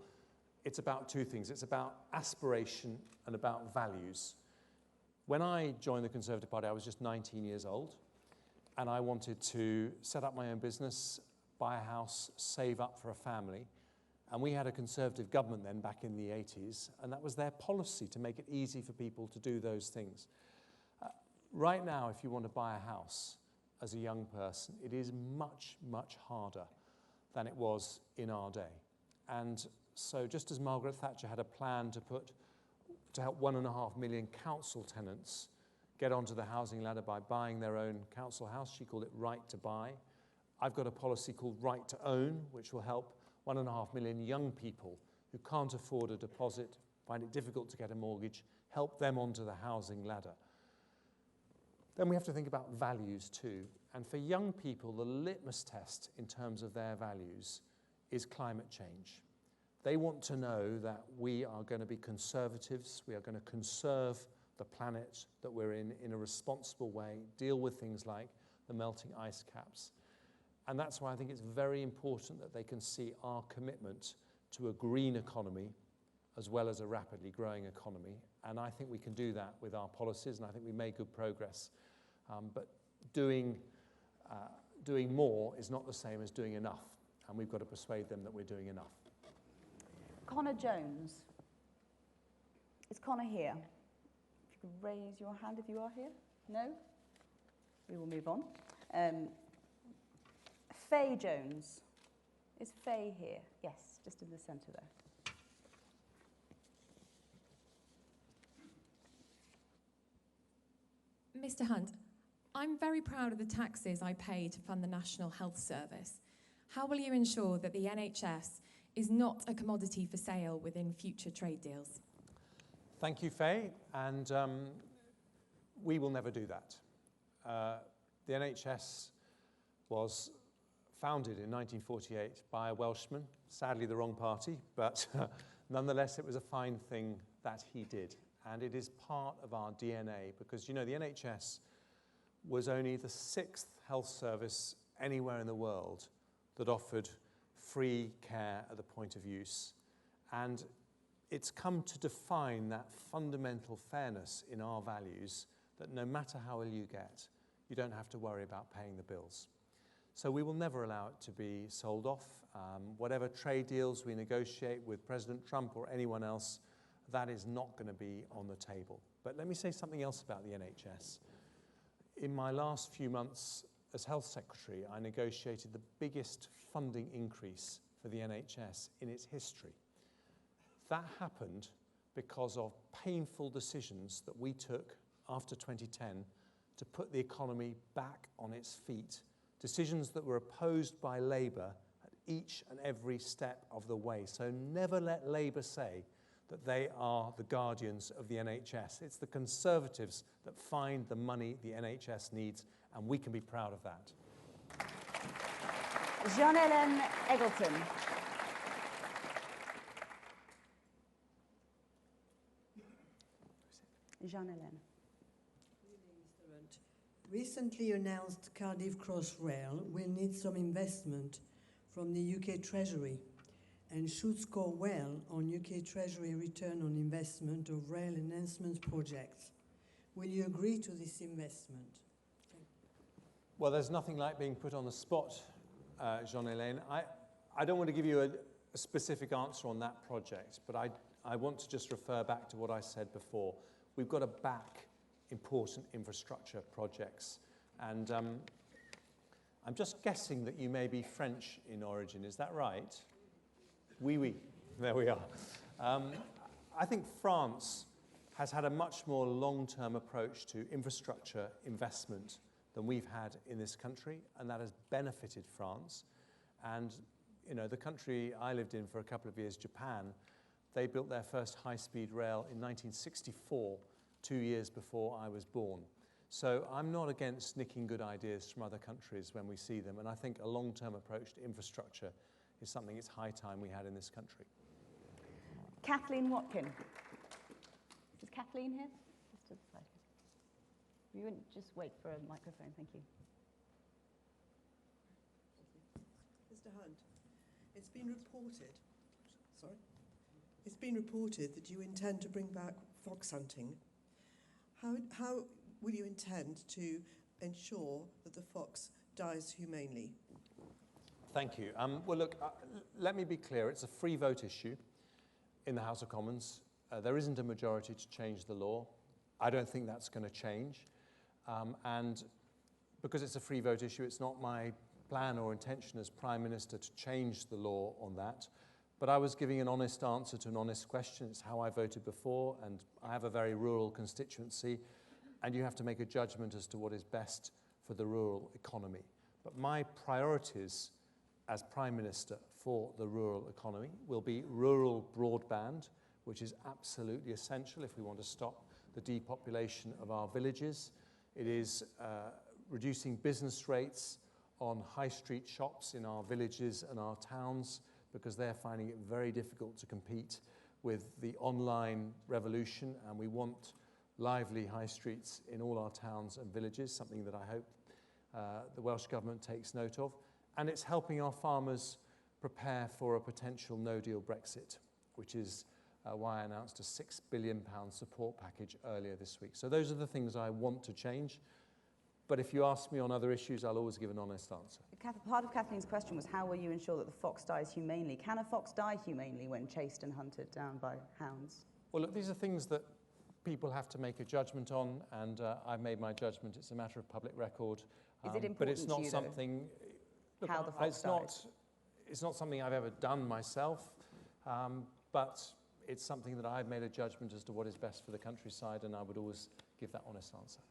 Speaker 14: it's about two things. It's about aspiration and about values. When I joined the Conservative Party, I was just 19 years old, and I wanted to set up my own business, buy a house, save up for a family. And we had a Conservative government then back in the 80s, and that was their policy, to make it easy for people to do those things. Right now, if you want to buy a house as a young person, it is much, much harder than it was in our day. And so just as Margaret Thatcher had a plan to help 1.5 million council tenants get onto the housing ladder by buying their own council house, she called it Right to Buy. I've got a policy called Right to Own, which will help 1.5 million young people who can't afford a deposit, find it difficult to get a mortgage, help them onto the housing ladder. Then we have to think about values too. And for young people, the litmus test in terms of their values is climate change. They want to know that we are going to be conservatives, we are going to conserve the planet that we're in a responsible way, deal with things like the melting ice caps. And that's why I think it's very important that they can see our commitment to a green economy as well as a rapidly growing economy. And I think we can do that with our policies, and I think we made good progress. But doing more is not the same as doing enough, and we've got to persuade them that we're doing enough.
Speaker 4: Connor Jones. Is Connor here? If you could raise your hand if you are here. No? We will move on. Faye Jones. Is Faye here? Yes, just in the centre there.
Speaker 17: Mr. Hunt, I'm very proud of the taxes I pay to fund the National Health Service. How will you ensure that the NHS is not a commodity for sale within future trade deals?
Speaker 14: Thank you, Faye, and we will never do that. The NHS was founded in 1948 by a Welshman, sadly the wrong party, but nonetheless it was a fine thing that he did. And it is part of our DNA because, you know, the NHS was only the 6th health service anywhere in the world that offered free care at the point of use. And it's come to define that fundamental fairness in our values that no matter how ill you get, you don't have to worry about paying the bills. So we will never allow it to be sold off. Whatever trade deals we negotiate with President Trump or anyone else, that is not going to be on the table. But let me say something else about the NHS. In my last few months as Health Secretary, I negotiated the biggest funding increase for the NHS in its history. That happened because of painful decisions that we took after 2010 to put the economy back on its feet. Decisions that were opposed by Labour at each and every step of the way. So never let Labour say that they are the guardians of the NHS. It's the Conservatives that find the money the NHS needs, and we can be proud of that.
Speaker 4: Jean-Hélène Eggleton. Jean-Hélène.
Speaker 18: Recently announced Cardiff Crossrail will need some investment from the UK Treasury and should score well on UK Treasury return on investment of rail enhancement projects. Will you agree to this investment?
Speaker 14: Well, there's nothing like being put on the spot, Jean-Hélène. I don't want to give you a specific answer on that project, but I want to just refer back to what I said before. We've got to back important infrastructure projects. And I'm just guessing that you may be French in origin, is that right? Oui, oui, there we are. I think France has had a much more long-term approach to infrastructure investment than we've had in this country, and that has benefited France. And you know, the country I lived in for a couple of years, Japan, they built their first high-speed rail in 1964, 2 years before I was born. So I'm not against nicking good ideas from other countries when we see them, and I think a long-term approach to infrastructure is something it's high time we had in this country.
Speaker 4: Kathleen Watkin. Is Kathleen here? Just to the side. You wouldn't just wait for a microphone, thank you.
Speaker 19: Mr. Hunt, it's been reported that you intend to bring back fox hunting. How will you intend to ensure that the fox dies humanely?
Speaker 14: Thank you. Well, look, let me be clear. It's a free vote issue in the House of Commons. There isn't a majority to change the law. I don't think that's going to change. And because it's a free vote issue, it's not my plan or intention as Prime Minister to change the law on that. But I was giving an honest answer to an honest question. It's how I voted before, and I have a very rural constituency, and you have to make a judgment as to what is best for the rural economy. But my priorities as Prime Minister for the rural economy will be rural broadband, which is absolutely essential if we want to stop the depopulation of our villages. It is reducing business rates on high street shops in our villages and our towns, because they're finding it very difficult to compete with the online revolution, and we want lively high streets in all our towns and villages, something that I hope the Welsh Government takes note of. And it's helping our farmers prepare for a potential no-deal Brexit, which is why I announced a £6 billion support package earlier this week. So those are the things I want to change. But if you ask me on other issues, I'll always give an honest answer.
Speaker 4: Part of Kathleen's question was, how will you ensure that the fox dies humanely? Can a fox die humanely when chased and hunted down by hounds?
Speaker 14: Well, look, these are things that people have to make a judgment on, and I've made my judgment. It's a matter of public record.
Speaker 4: Is it important
Speaker 14: but it's not
Speaker 4: to you,
Speaker 14: something. Look,
Speaker 4: how the fox dies?
Speaker 14: It's not something I've ever done myself, but it's something that I've made a judgment as to what is best for the countryside, and I would always give that honest answer.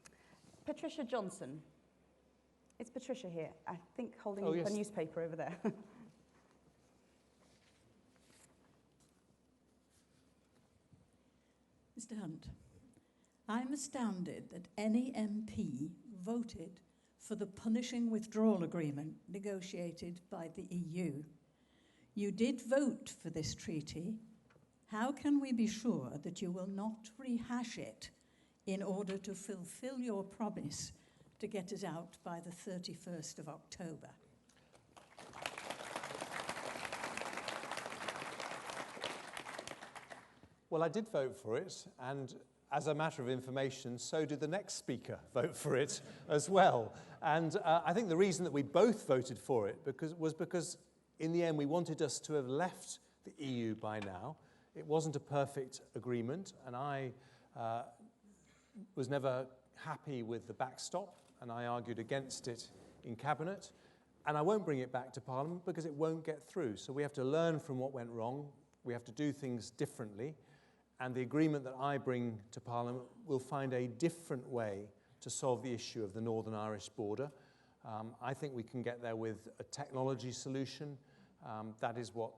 Speaker 4: Patricia Johnson. Is Patricia here? I think holding
Speaker 14: yes.
Speaker 4: a newspaper over there.
Speaker 20: Mr. Hunt, I'm astounded that any MP voted for the punishing withdrawal agreement negotiated by the EU. You did vote for this treaty. How can we be sure that you will not rehash it in order to fulfill your promise to get it out by the 31st of October?
Speaker 14: Well, I did vote for it, and as a matter of information, so did the next speaker vote for it as well. And I think the reason that we both voted for it was because in the end we wanted us to have left the EU by now. It wasn't a perfect agreement, and I was never happy with the backstop, and I argued against it in Cabinet. And I won't bring it back to Parliament because it won't get through. So we have to learn from what went wrong. We have to do things differently. And the agreement that I bring to Parliament will find a different way to solve the issue of the Northern Irish border. I think we can get there with a technology solution. That is what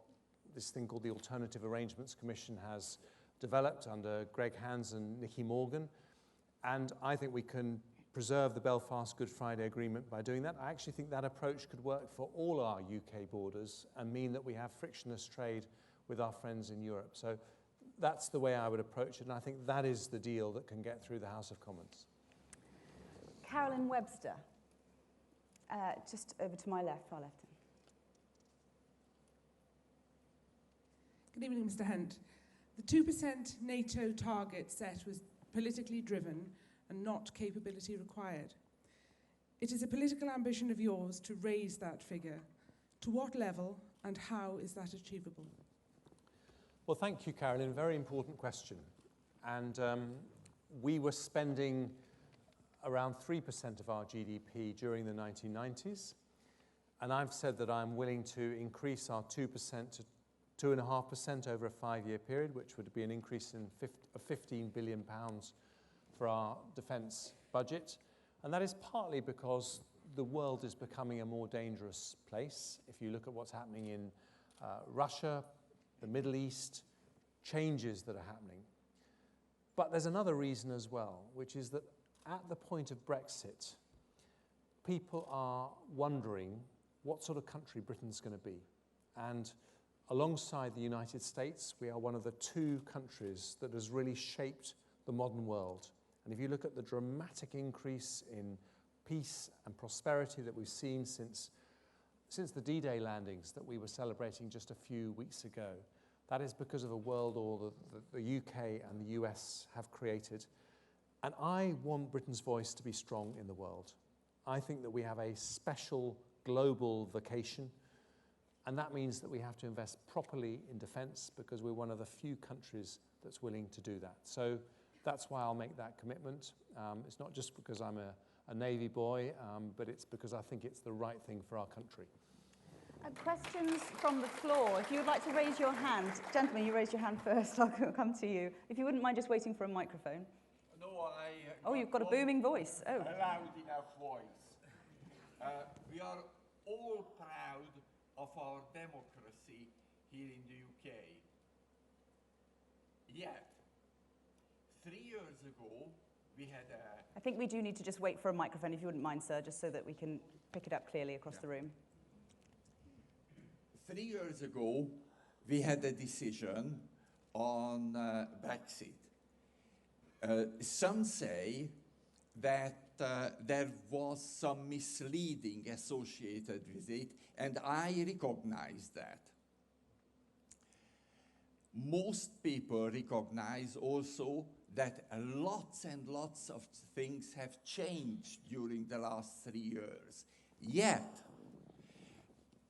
Speaker 14: this thing called the Alternative Arrangements Commission has developed under Greg Hands and Nicky Morgan. And I think we can preserve the Belfast Good Friday Agreement by doing that. I actually think that approach could work for all our UK borders and mean that we have frictionless trade with our friends in Europe. So that's the way I would approach it, and I think that is the deal that can get through the House of Commons.
Speaker 4: Carolyn Webster, just over to my left, far left.
Speaker 21: Good evening, Mr. Hunt. The 2% NATO target set was politically driven and not capability required. It is a political ambition of yours to raise that figure. To what level and how is that achievable?
Speaker 14: Well, thank you, Carolyn. Very important question. And we were spending around 3% of our GDP during the 1990s. And I've said that I'm willing to increase our 2% to 2.5% over a 5-year period, which would be an increase of £15 billion for our defence budget. And that is partly because the world is becoming a more dangerous place. If you look at what's happening in Russia, the Middle East, changes that are happening. But there's another reason as well, which is that at the point of Brexit, people are wondering what sort of country Britain's going to be. And alongside the United States, we are one of the 2 countries that has really shaped the modern world. And if you look at the dramatic increase in peace and prosperity that we've seen since the D-Day landings that we were celebrating just a few weeks ago, that is because of a world order that the UK and the US have created. And I want Britain's voice to be strong in the world. I think that we have a special global vocation, and that means that we have to invest properly in defence because we're one of the few countries that's willing to do that. So that's why I'll make that commitment. It's not just because I'm a Navy boy, but it's because I think it's the right thing for our country.
Speaker 4: Questions from the floor. If you would like to raise your hand. Gentlemen, you raised your hand first. I'll come to you. If you wouldn't mind just waiting for a microphone.
Speaker 2: No,
Speaker 4: oh, you've got a booming voice. Oh.
Speaker 2: A loud enough voice. We are all proud of our democracy here in the UK. Yet, 3 years ago, we had a...
Speaker 4: I think we do need to just wait for a microphone, if you wouldn't mind, sir, just so that we can pick it up clearly across the room.
Speaker 2: 3 years ago, we had a decision on Brexit. Some say that there was some misleading associated with it, and I recognize that. Most people recognize also that lots and lots of things have changed during the last 3 years. Yet,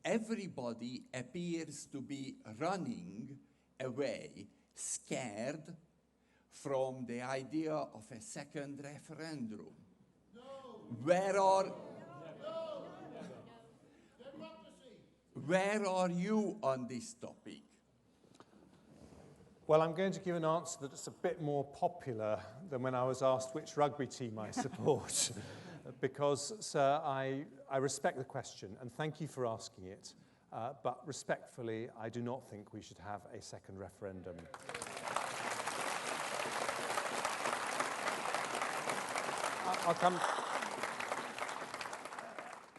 Speaker 2: everybody appears to be running away, scared from the idea of a second referendum. No. Where are you on this topic?
Speaker 14: Well, I'm going to give an answer that's a bit more popular than when I was asked which rugby team I support. Because, sir, I respect the question, and thank you for asking it. But respectfully, I do not think we should have a second referendum. I'll come...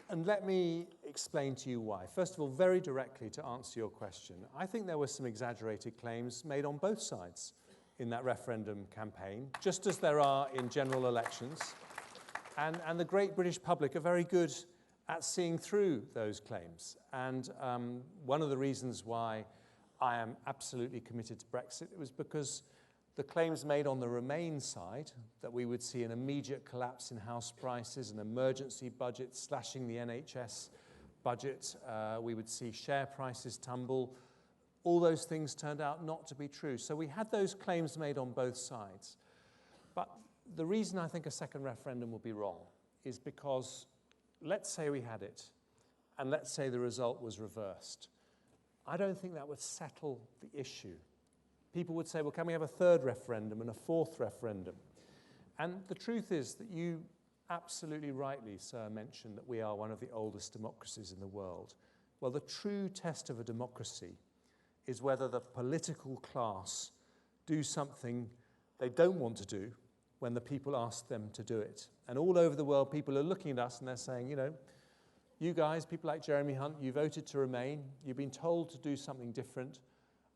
Speaker 14: And let me explain to you why. First of all, very directly to answer your question, I think there were some exaggerated claims made on both sides in that referendum campaign, just as there are in general elections. And the great British public are very good at seeing through those claims. And one of the reasons why I am absolutely committed to Brexit was because the claims made on the Remain side, that we would see an immediate collapse in house prices, an emergency budget, slashing the NHS budget, we would see share prices tumble, all those things turned out not to be true. So we had those claims made on both sides. But the reason I think a second referendum will be wrong is because, let's say we had it, and let's say the result was reversed. I don't think that would settle the issue. People would say, well, can we have a third referendum and a fourth referendum? And the truth is that you absolutely rightly, sir, mentioned that we are one of the oldest democracies in the world. Well, the true test of a democracy is whether the political class do something they don't want to do when the people ask them to do it. And all over the world, people are looking at us and they're saying, you know, you guys, people like Jeremy Hunt, you voted to remain, you've been told to do something different.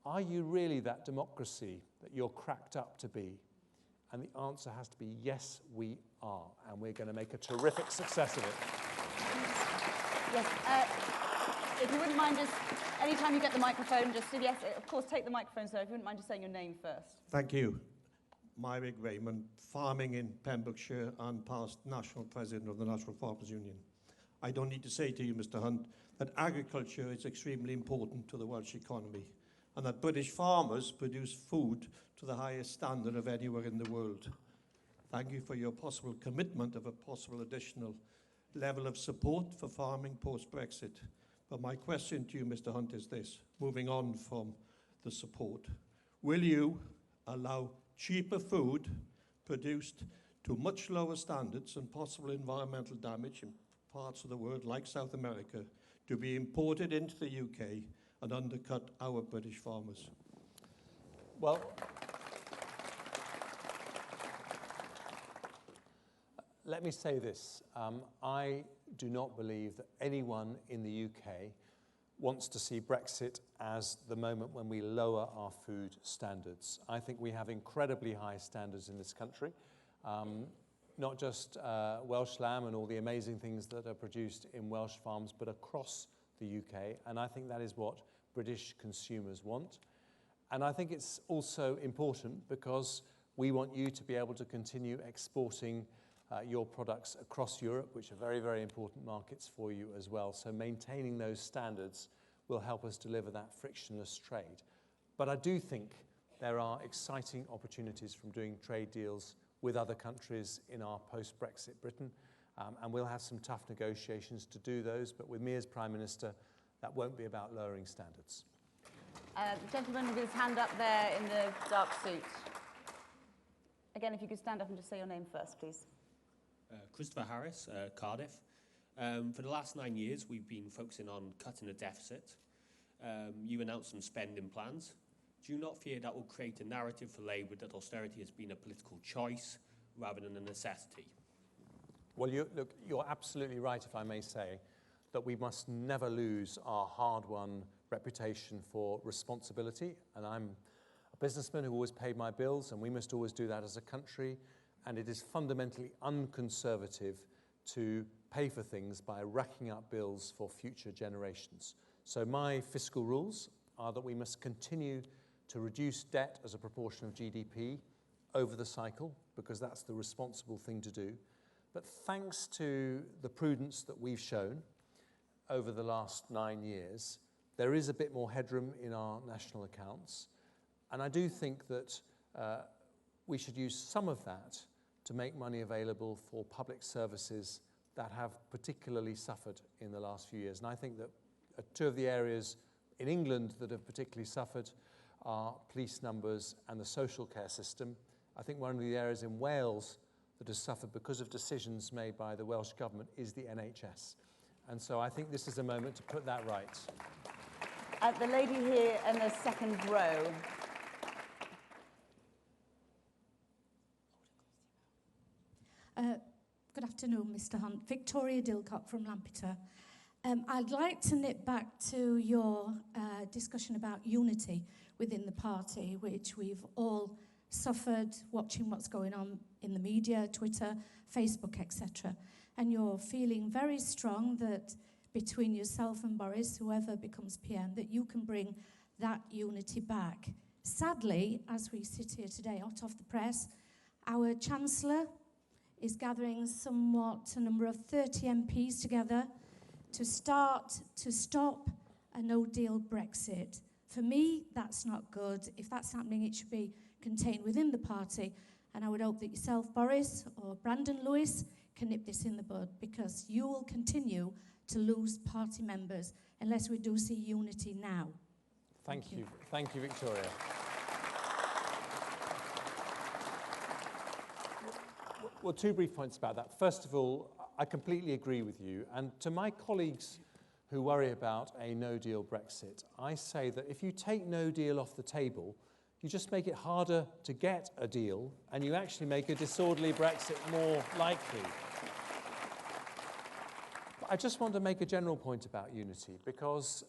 Speaker 14: Are you really that democracy that you're cracked up to be? And the answer has to be, yes, we are. And we're going to make a terrific success of it.
Speaker 4: Yes. If you wouldn't mind just, anytime you get the microphone, just, yes, of course, take the microphone, sir. If you wouldn't mind just saying your name first.
Speaker 22: Thank you. Myrick Raymond, farming in Pembrokeshire and past National President of the National Farmers Union. I don't need to say to you, Mr. Hunt, that agriculture is extremely important to the Welsh economy, and that British farmers produce food to the highest standard of anywhere in the world. Thank you for your possible commitment of a possible additional level of support for farming post-Brexit. But my question to you, Mr. Hunt, is this, moving on from the support. Will you allow cheaper food produced to much lower standards and possible environmental damage in parts of the world, like South America, to be imported into the UK and undercut our British farmers?
Speaker 14: Well, let me say this. I do not believe that anyone in the UK wants to see Brexit as the moment when we lower our food standards. I think we have incredibly high standards in this country, not just Welsh lamb and all the amazing things that are produced in Welsh farms, but across the UK, and I think that is what British consumers want. And I think it's also important because we want you to be able to continue exporting your products across Europe, which are very, very important markets for you as well. So maintaining those standards will help us deliver that frictionless trade. But I do think there are exciting opportunities from doing trade deals with other countries in our post-Brexit Britain, and we'll have some tough negotiations to do those, but with me as Prime Minister, that won't be about lowering standards.
Speaker 4: The gentleman with his hand up there in the dark suit. Again, if you could stand up and just say your name first, please.
Speaker 1: Christopher Harris, Cardiff. For the last 9 years, we've been focusing on cutting the deficit. You announced some spending plans. Do you not fear that will create a narrative for Labour that austerity has been a political choice rather than a necessity?
Speaker 14: Well, look, you're absolutely right, if I may say, that we must never lose our hard-won reputation for responsibility. And I'm a businessman who always paid my bills, and we must always do that as a country. And it is fundamentally unconservative to pay for things by racking up bills for future generations. So my fiscal rules are that we must continue to reduce debt as a proportion of GDP over the cycle, because that's the responsible thing to do. But thanks to the prudence that we've shown over the last 9 years, there is a bit more headroom in our national accounts. And I do think that we should use some of that to make money available for public services that have particularly suffered in the last few years. And I think that two of the areas in England that have particularly suffered are police numbers and the social care system. I think one of the areas in Wales that has suffered because of decisions made by the Welsh Government is the NHS. And so I think this is a moment to put that right.
Speaker 4: The lady here in the second row.
Speaker 3: Good afternoon, Mr. Hunt. Victoria Dilcott from Lampeter. I'd like to nip back to your discussion about unity within the party, which we've all suffered watching what's going on in the media, Twitter, Facebook, etc. And you're feeling very strong that between yourself and Boris, whoever becomes PM, that you can bring that unity back. Sadly, as we sit here today, hot off the press, our Chancellor is gathering somewhat a number of 30 MPs together to stop a no-deal Brexit. For me, that's not good. If that's happening, it should be contained within the party. And I would hope that yourself, Boris, or Brandon Lewis can nip this in the bud, because you will continue to lose party members unless we do see unity now.
Speaker 14: Thank you. Thank you, Victoria. Well, two brief points about that. First of all, I completely agree with you. And to my colleagues who worry about a no-deal Brexit, I say that if you take no deal off the table, you just make it harder to get a deal, and you actually make a disorderly Brexit more likely. But I just want to make a general point about unity, because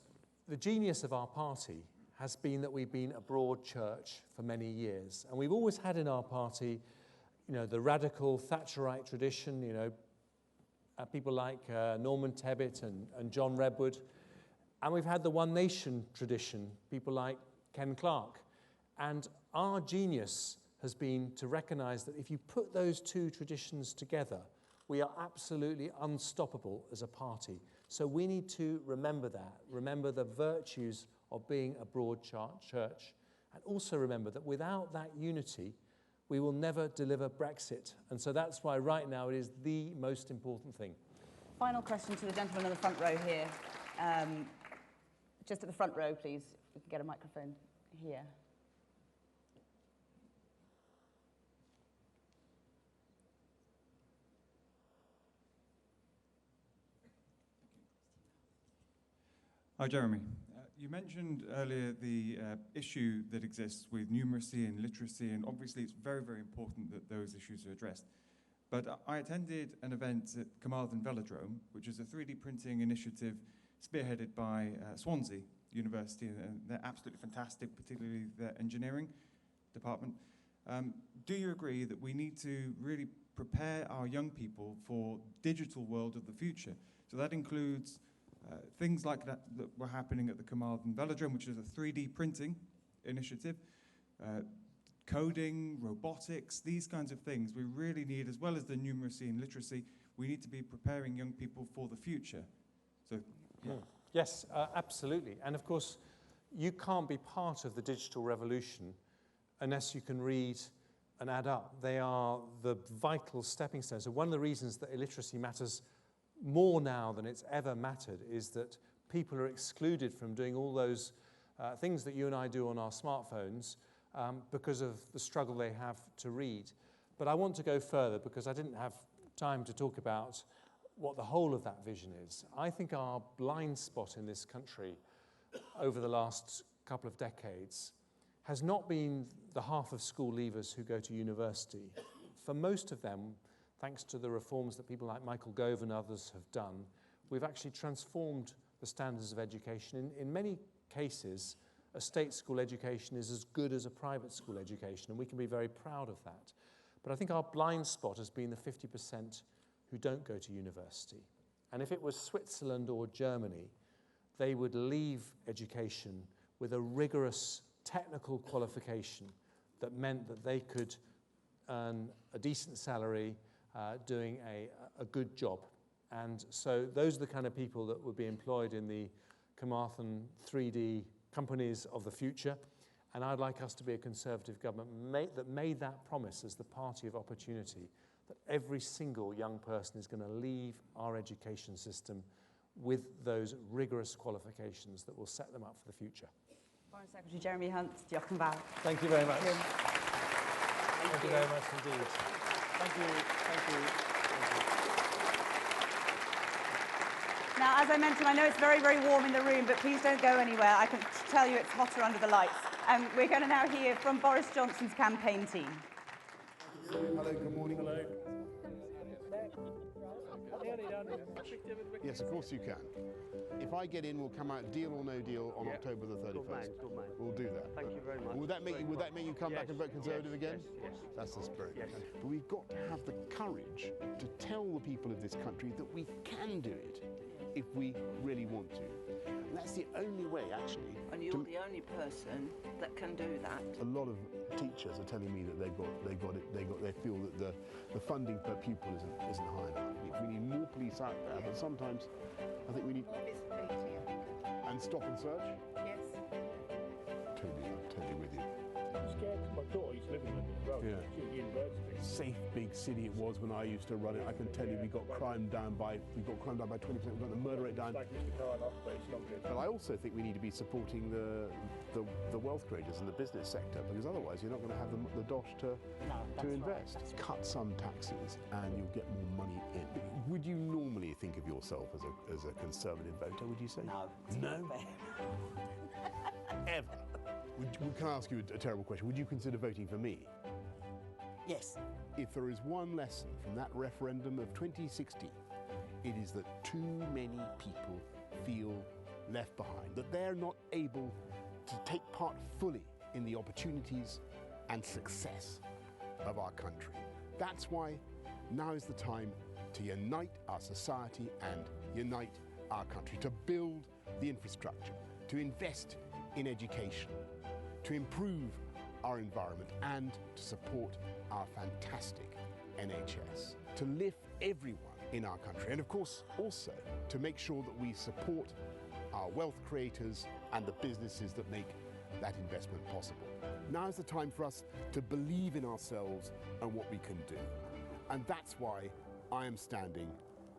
Speaker 14: the genius of our party has been that we've been a broad church for many years. And we've always had in our party, you know, the radical Thatcherite tradition, you know, people like Norman Tebbit and John Redwood. And we've had the One Nation tradition, people like Ken Clarke. And our genius has been to recognize that if you put those two traditions together, we are absolutely unstoppable as a party. So we need to remember that, remember the virtues of being a broad church, and also remember that without that unity, we will never deliver Brexit. And so that's why right now it is the most important thing.
Speaker 4: Final question to the gentleman in the front row here. Just at the front row, please. If we can get a microphone here.
Speaker 6: Hi, Jeremy. You mentioned earlier the issue that exists with numeracy and literacy, and obviously it's very, very important that those issues are addressed. But I attended an event at Carmarthen Velodrome, which is a 3D printing initiative spearheaded by Swansea University, and they're absolutely fantastic, particularly their engineering department. Do you agree that we need to really prepare our young people for digital world of the future? So that includes things like that were happening at the Carmarthen Velodrome, which is a 3D printing initiative, coding, robotics, these kinds of things. We really need, as well as the numeracy and literacy, we need to be preparing young people for the future. So, yeah.
Speaker 14: Yes, absolutely. And of course, you can't be part of the digital revolution unless you can read and add up. They are the vital stepping stones. So one of the reasons that illiteracy matters more now than it's ever mattered is that people are excluded from doing all those things that you and I do on our smartphones because of the struggle they have to read. But I want to go further because I didn't have time to talk about what the whole of that vision is. I think our blind spot in this country over the last couple of decades has not been the half of school leavers who go to university. For most of them, thanks to the reforms that people like Michael Gove and others have done, we've actually transformed the standards of education. In many cases, a state school education is as good as a private school education, and we can be very proud of that. But I think our blind spot has been the 50% who don't go to university. And if it was Switzerland or Germany, they would leave education with a rigorous technical qualification that meant that they could earn a decent salary doing a good job. And so those are the kind of people that would be employed in the Carmarthen 3D companies of the future. And I'd like us to be a Conservative government that made that promise as the party of opportunity, that every single young person is going to leave our education system with those rigorous qualifications that will set them up for the future.
Speaker 4: Foreign Secretary Jeremy Hunt, diolch yn fawr.
Speaker 14: Thank you very much. Thank you very much indeed. Thank you. Thank you. Thank you.
Speaker 4: Now, as I mentioned, I know it's very, very warm in the room, but please don't go anywhere. I can tell you it's hotter under the lights. We're going to now hear from Boris Johnson's campaign team.
Speaker 10: Hello, good morning. Hello. Yes, of course you can. If I get in, we'll come out deal or no deal on October the 31st. Good man, good man. We'll do that. Thank you very much. Would that make you come back and vote Conservative again? Yes. That's the spirit. Yes. But we've got to have the courage to tell the people of this country that we can do it if we really want to. And that's the only way, actually.
Speaker 23: And you're the only person that can do that.
Speaker 10: A lot of teachers are telling me that they feel that the funding per pupil isn't high enough. We need more police out there, but sometimes I think we need
Speaker 23: more visibility, I think.
Speaker 10: And stop and search.
Speaker 23: Yes.
Speaker 10: Totally with you.
Speaker 24: I'm scared because my daughter used to live in London as well.
Speaker 10: Yeah.
Speaker 24: She was at university.
Speaker 10: Safe big city it was when I used to run it. I can tell you we got crime down by 20%. We got the murder rate down.
Speaker 24: Like Mr. Cardiff, but it's not good.
Speaker 10: But I also think we need to be supporting the wealth creators in the business sector, because otherwise you're not going to have the dosh to invest. Right. Cut some taxes and you'll get more money in. Would you normally think of yourself as a Conservative voter? Would you say
Speaker 23: no?
Speaker 10: No. Ever? Can I ask you a terrible question? Would you consider voting for me?
Speaker 23: Yes.
Speaker 10: If there is one lesson from that referendum of 2016, it is that too many people feel left behind, that they're not able to take part fully in the opportunities and success of our country. That's why now is the time to unite our society and unite our country, to build the infrastructure, to invest in education, to improve our environment and to support our fantastic NHS, to lift everyone in our country, and of course also to make sure that we support our wealth creators and the businesses that make that investment possible. Now is the time for us to believe in ourselves and what we can do. And that's why I am standing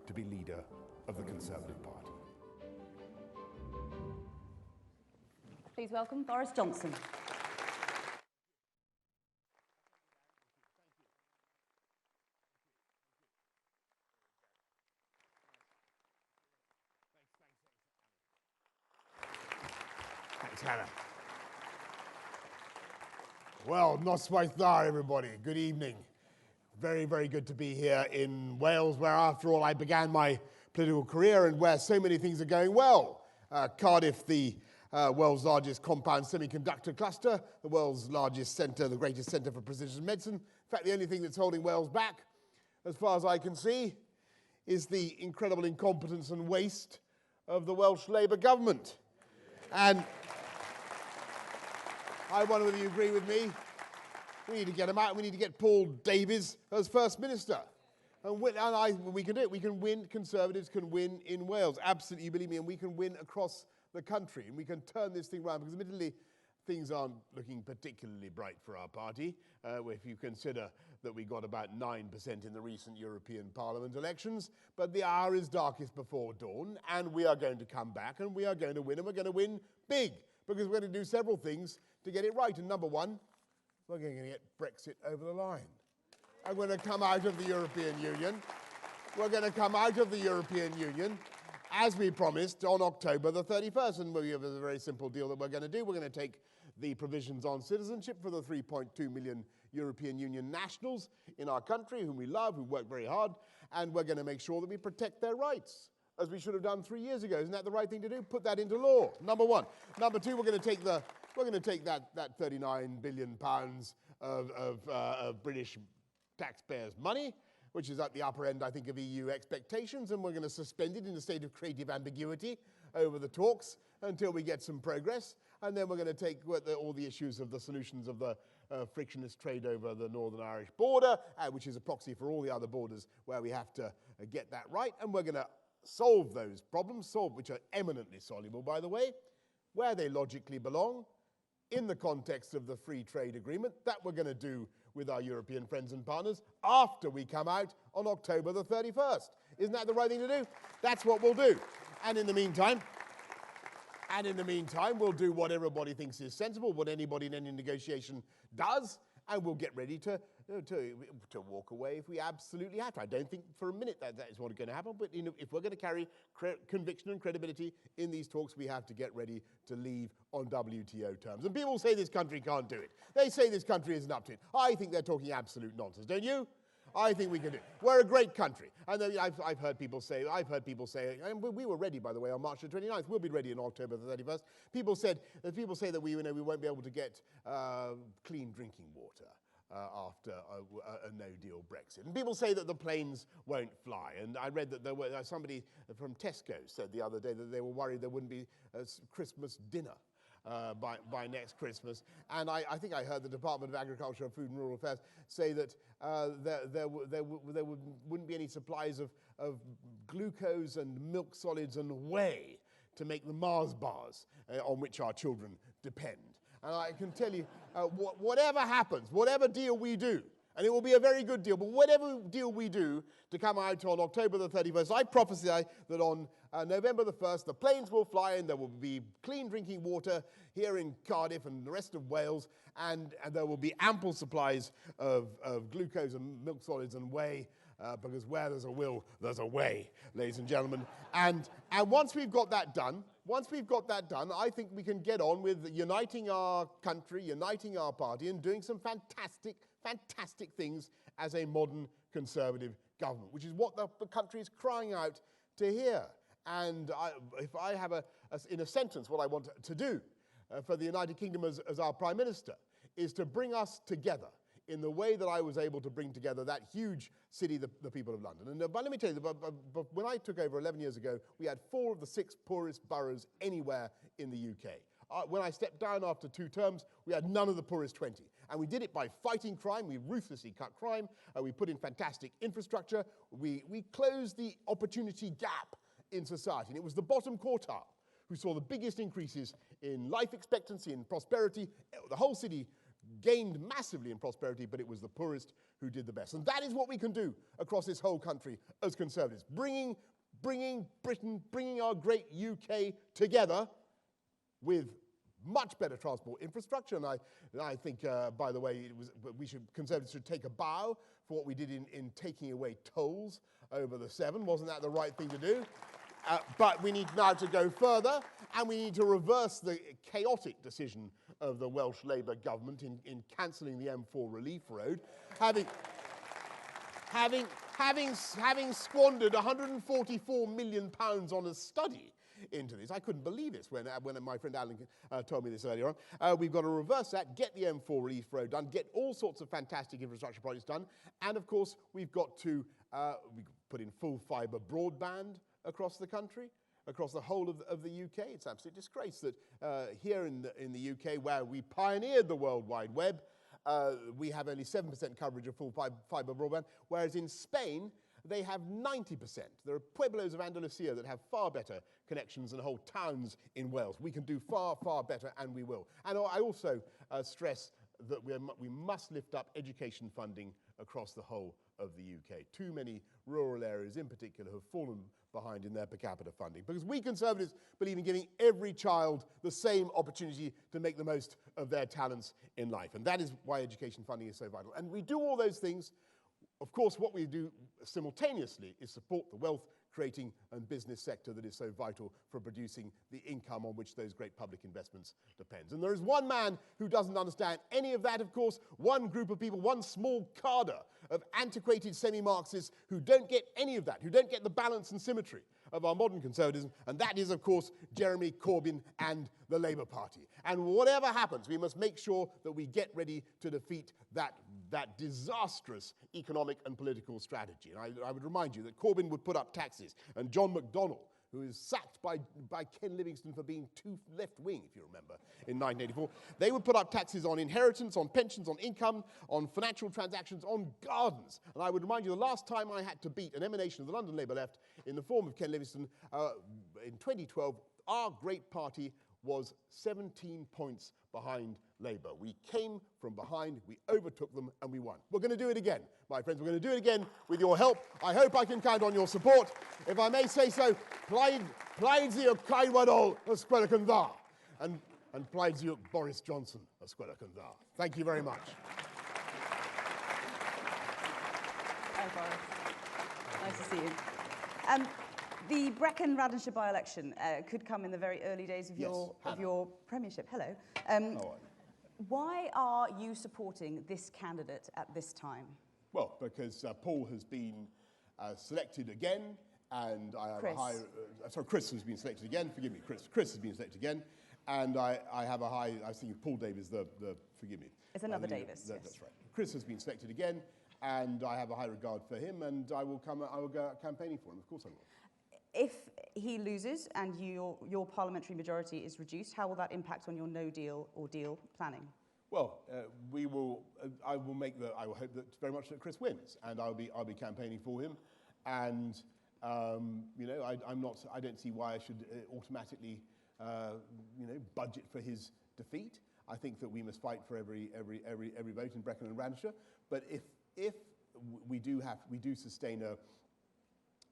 Speaker 10: to be leader of the Conservative Party.
Speaker 4: Please welcome Boris Johnson.
Speaker 10: Thanks, Hannah. Well, noswaith everybody. Good evening. Very, very good to be here in Wales, where, after all, I began my political career and where so many things are going well. Cardiff, the world's largest compound semiconductor cluster, the world's largest centre, the greatest centre for precision medicine. In fact, the only thing that's holding Wales back, as far as I can see, is the incredible incompetence and waste of the Welsh Labour government. And I wonder whether you agree with me. We need to get him out. We need to get Paul Davies as First Minister. And we can do it. We can win. Conservatives can win in Wales. Absolutely, believe me. And we can win across the country. And we can turn this thing around, because admittedly, things aren't looking particularly bright for our party. If you consider that we got about 9% in the recent European Parliament elections. But the hour is darkest before dawn. And we are going to come back. And we are going to win. And we're going to win big. Because we're going to do several things to get it right. And number one, we're going to get Brexit over the line. And we're going to come out of the European Union. We're going to come out of the European Union, as we promised, on October the 31st. And we have a very simple deal that we're going to do. We're going to take the provisions on citizenship for the 3.2 million European Union nationals in our country, whom we love, who work very hard, and we're going to make sure that we protect their rights, as we should have done 3 years ago. Isn't that the right thing to do? Put that into law, number one. Number two, we're going to take that 39 billion pounds of British taxpayers' money, which is at the upper end, I think, of EU expectations, and we're going to suspend it in a state of creative ambiguity over the talks until we get some progress. And then we're going to take all the issues of the solutions of the frictionless trade over the Northern Irish border, which is a proxy for all the other borders where we have to get that right. And we're going to solve those problems, which are eminently soluble, by the way, where they logically belong, in the context of the free trade agreement that we're going to do with our European friends and partners after we come out on October the 31st. Isn't that the right thing to do? That's what we'll do. And in the meantime, we'll do what everybody thinks is sensible, what anybody in any negotiation does, and we'll get ready to walk away if we absolutely have to. I don't think for a minute that is what's going to happen, but if we're going to carry conviction and credibility in these talks, we have to get ready to leave on WTO terms. And people say this country can't do it. They say this country isn't up to it. I think they're talking absolute nonsense, don't you? I think we can do it. We're a great country. And I've heard people say, and we were ready, by the way, on March the 29th. We'll be ready on October the 31st. People say that we won't be able to get clean drinking water after a no-deal Brexit. And people say that the planes won't fly. And I read that there were somebody from Tesco said the other day that they were worried there wouldn't be a Christmas dinner by next Christmas. And I think I heard the Department of Agriculture, Food and Rural Affairs say that there wouldn't be any supplies of glucose and milk solids and whey to make the Mars bars on which our children depend. And I can tell you, whatever happens, whatever deal we do, and it will be a very good deal, but whatever deal we do to come out on October the 31st, I prophesy that on November the 1st, the planes will fly and there will be clean drinking water here in Cardiff and the rest of Wales, and there will be ample supplies of glucose and milk solids and whey, because where there's a will, there's a way, ladies and gentlemen. And once we've got that done, I think we can get on with uniting our country, uniting our party, and doing some fantastic things as a modern Conservative government, which is what the country is crying out to hear. And if I have in a sentence what I want to do for the United Kingdom as our Prime Minister, is to bring us together in the way that I was able to bring together that huge city, the people of London. And but let me tell you, but when I took over 11 years ago, we had 4 of the 6 poorest boroughs anywhere in the UK. When I stepped down after 2 terms, we had none of the poorest 20. And we did it by fighting crime. We ruthlessly cut crime. We put in fantastic infrastructure. We closed the opportunity gap in society. And it was the bottom quartile
Speaker 8: who saw the biggest increases in life expectancy and prosperity. The whole city gained massively in prosperity, but it was the poorest who did the best. And that is what we can do across this whole country as Conservatives, bringing Britain, bringing our great UK together with much better transport infrastructure. And I think, by the way, Conservatives should take a bow for what we did in taking away tolls over the Severn. Wasn't that the right thing to do? But we need now to go further, and we need to reverse the chaotic decision of the Welsh Labour government in cancelling the M4 Relief Road, having squandered £144 million on a study into this. I couldn't believe this when my friend Alan told me this earlier on. We've got to reverse that, get the M4 Relief Road done, get all sorts of fantastic infrastructure projects done, and of course we've got to put in full fibre broadband across the country, across the whole of the UK. It's an absolute disgrace that here in the UK, where we pioneered the World Wide Web, we have only 7% coverage of full fibre broadband, whereas in Spain, they have 90%. There are pueblos of Andalusia that have far better connections and whole towns in Wales. We can do far, far better, and we will. And I also stress that we must lift up education funding across the whole of the UK. Too many rural areas in particular have fallen behind in their per capita funding, because we Conservatives believe in giving every child the same opportunity to make the most of their talents in life. And that is why education funding is so vital. And we do all those things. Of course, what we do simultaneously is support the wealth-creating and business sector that is so vital for producing the income on which those great public investments depends. And there is one man who doesn't understand any of that, of course, one group of people, one small cadre of antiquated semi-Marxists who don't get any of that, who don't get the balance and symmetry of our modern conservatism, and that is, of course, Jeremy Corbyn and the Labour Party. And whatever happens, we must make sure that we get ready to defeat that disastrous economic and political strategy. And I would remind you that Corbyn would put up taxes, and John McDonnell, who is sacked by Ken Livingstone for being too left-wing, if you remember, in 1984, they would put up taxes on inheritance, on pensions, on income, on financial transactions, on gardens. And I would remind you, the last time I had to beat an emanation of the London Labour left in the form of Ken Livingstone, in 2012, our great party was 17 points behind Labour. We came from behind, we overtook them, and we won. We're going to do it again, my friends. We're going to do it again with your help. I hope I can count on your support. If I may say so, plaid ziwch Caedwadol ysgwelwch yn dda, and plaid ziwch Boris Johnson ysgwelwch yn dda. Thank you very much.
Speaker 4: Hi, Boris. Nice to see you. The Brecon-Radnorshire by-election could come in the very early days of your premiership. Hello. Why are you supporting this candidate at this time?
Speaker 8: Well, because Paul has been selected again, and I have a high... sorry, Chris has been selected again. Forgive me, Chris. Chris has been selected again, and I have a high... I was thinking Paul Davies, forgive me.
Speaker 4: It's another Davis.
Speaker 8: That's right. Chris has been selected again, and I have a high regard for him, and I will go out campaigning for him. Of course I will.
Speaker 4: If he loses and your parliamentary majority is reduced, how will that impact on your no deal or deal planning?
Speaker 8: Well, I will hope that very much that Chris wins, and I'll be campaigning for him. And you know, I don't see why I should automatically budget for his defeat. I think that we must fight for every vote in Brecon and Radnorshire. But if we do sustain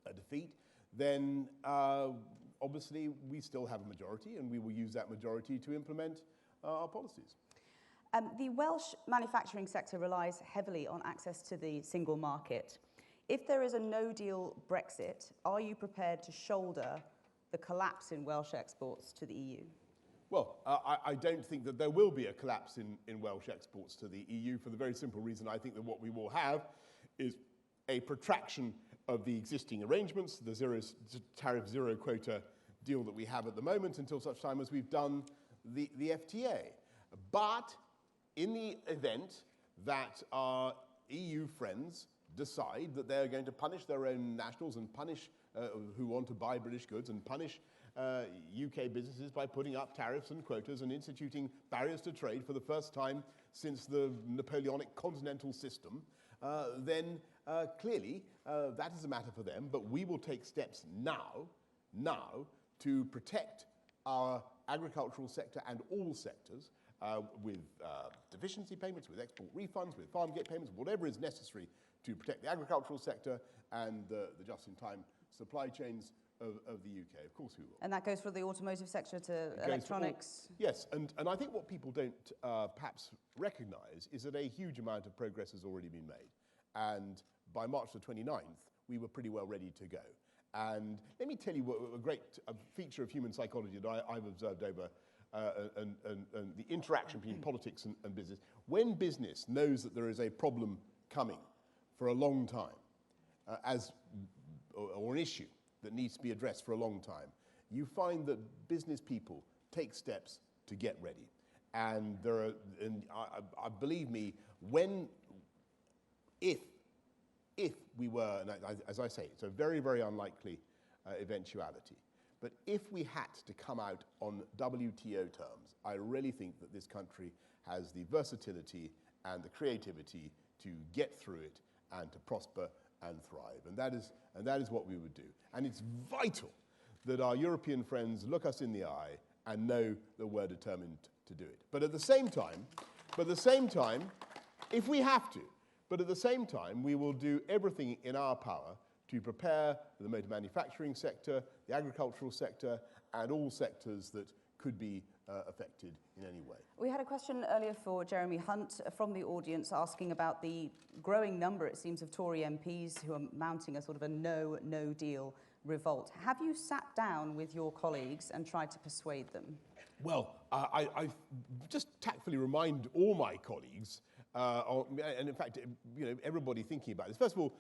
Speaker 8: a defeat, then obviously we still have a majority, and we will use that majority to implement our policies.
Speaker 4: The Welsh manufacturing sector relies heavily on access to the single market. If there is a no-deal Brexit, are you prepared to shoulder the collapse in Welsh exports to the EU?
Speaker 8: Well, I don't think that there will be a collapse in Welsh exports to the EU, for the very simple reason I think that what we will have is a protraction of the existing arrangements, the tariff zero quota deal that we have at the moment, until such time as we've done the FTA. But in the event that our EU friends decide that they're going to punish their own nationals and punish who want to buy British goods, and punish UK businesses by putting up tariffs and quotas and instituting barriers to trade for the first time since the Napoleonic continental system, then clearly that is a matter for them. But we will take steps now to protect our agricultural sector and all sectors with deficiency payments, with export refunds, with farm gate payments, whatever is necessary to protect the agricultural sector and the just-in-time supply chains of the UK. Of course we will.
Speaker 4: And that goes from the automotive sector to electronics?
Speaker 8: Yes, and I think what people don't perhaps recognise is that a huge amount of progress has already been made. And by March the 29th, we were pretty well ready to go. And let me tell you what a great feature of human psychology that I've observed over and the interaction between politics and business. When business knows that there is a problem coming for a long time, or an issue that needs to be addressed for a long time, you find that business people take steps to get ready. And there are, and believe me, if we were, and as I say, it's a very, very unlikely eventuality, but if we had to come out on WTO terms, I really think that this country has the versatility and the creativity to get through it and to prosper and thrive. And that is what we would do. And it's vital that our European friends look us in the eye and know that we're determined to do it. But at the same time, if we have to, but at the same time, we will do everything in our power to prepare the motor manufacturing sector, the agricultural sector, and all sectors that could be affected in any way.
Speaker 4: We had a question earlier for Jeremy Hunt from the audience asking about the growing number, it seems, of Tory MPs who are mounting a sort of a no-deal revolt. Have you sat down with your colleagues and tried to persuade them?
Speaker 8: Well, I just tactfully remind all my colleagues, and in fact, everybody thinking about this. First of all,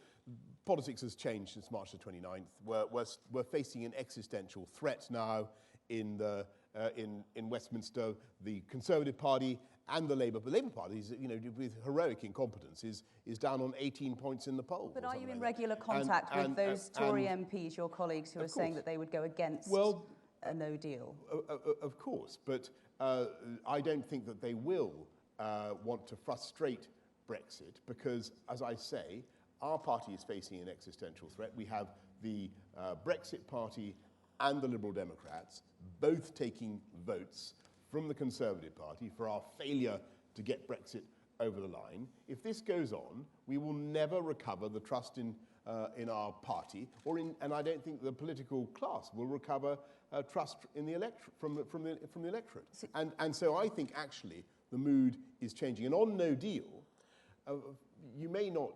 Speaker 8: politics has changed since March the 29th. We're facing an existential threat now in Westminster. The Conservative Party and the Labour Party, with heroic incompetence, is down on 18 points in the poll.
Speaker 4: But are you in regular contact with those Tory MPs, your colleagues, who are saying that they would go against a no deal?
Speaker 8: Of course, but I don't think that they will want to frustrate Brexit because, as I say, our party is facing an existential threat. We have the Brexit Party and the Liberal Democrats both taking votes from the Conservative Party for our failure to get Brexit over the line. If this goes on, we will never recover the trust in our party, and I don't think the political class will recover trust in the electorate from the electorate. And so I think actually the mood is changing. And on no deal, you may not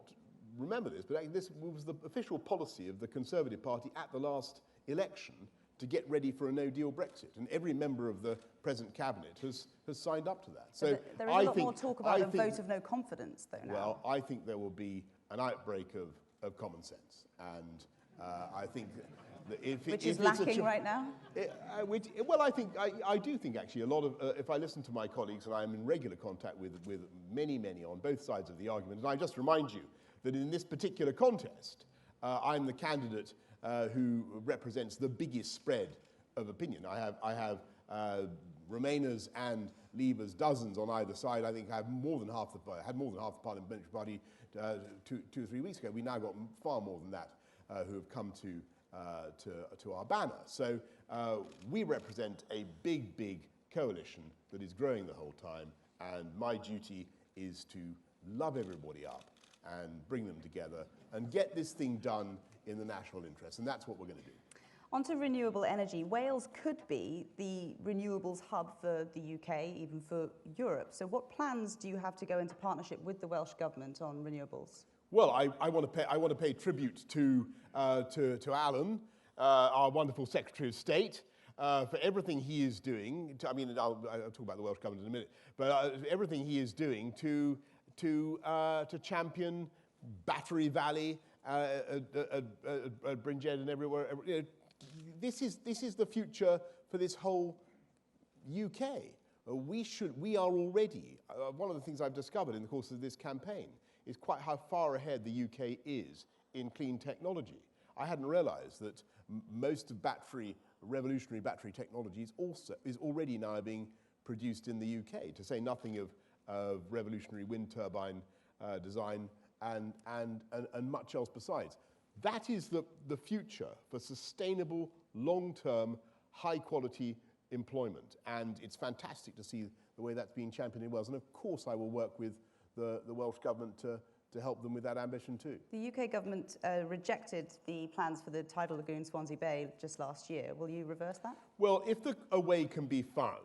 Speaker 8: remember this, but this was the official policy of the Conservative Party at the last election to get ready for a no-deal Brexit, and every member of the present cabinet has signed up to that. So
Speaker 4: there is a lot more talk about a vote of no confidence, though. Now,
Speaker 8: well, I think there will be an outbreak of common sense, and I think that
Speaker 4: which is lacking right now.
Speaker 8: I do think actually a lot of if I listen to my colleagues, and I'm in regular contact with many on both sides of the argument, and I just remind you that in this particular contest, I'm the candidate who represents the biggest spread of opinion. I have Remainers and Leavers, dozens on either side. I think I have more than half the parliamentary party 2 or 3 weeks ago. We now got far more than that who have come to our banner. So we represent a big coalition that is growing the whole time, and my duty is to love everybody up and bring them together and get this thing done in the national interest, and that's what we're going to do.
Speaker 4: On to renewable energy. Wales could be the renewables hub for the UK, even for Europe. So what plans do you have to go into partnership with the Welsh Government on renewables?
Speaker 8: Well, I want to pay tribute to Alan, our wonderful Secretary of State, for everything he is doing. I'll talk about the Welsh Government in a minute, but everything he is doing to champion Battery Valley, at Bringed and everywhere. This is the future for this whole UK. We are already, one of the things I've discovered in the course of this campaign is quite how far ahead the UK is in clean technology. I hadn't realized that most of revolutionary battery technology is already now being produced in the UK, to say nothing of revolutionary wind turbine design and much else besides. That is the future for sustainable, long-term, high-quality employment. And it's fantastic to see the way that's being championed in Wales. And of course I will work with the Welsh Government to help them with that ambition too.
Speaker 4: The UK government rejected the plans for the tidal lagoon Swansea Bay just last year. Will you reverse that?
Speaker 8: Well, if a way can be found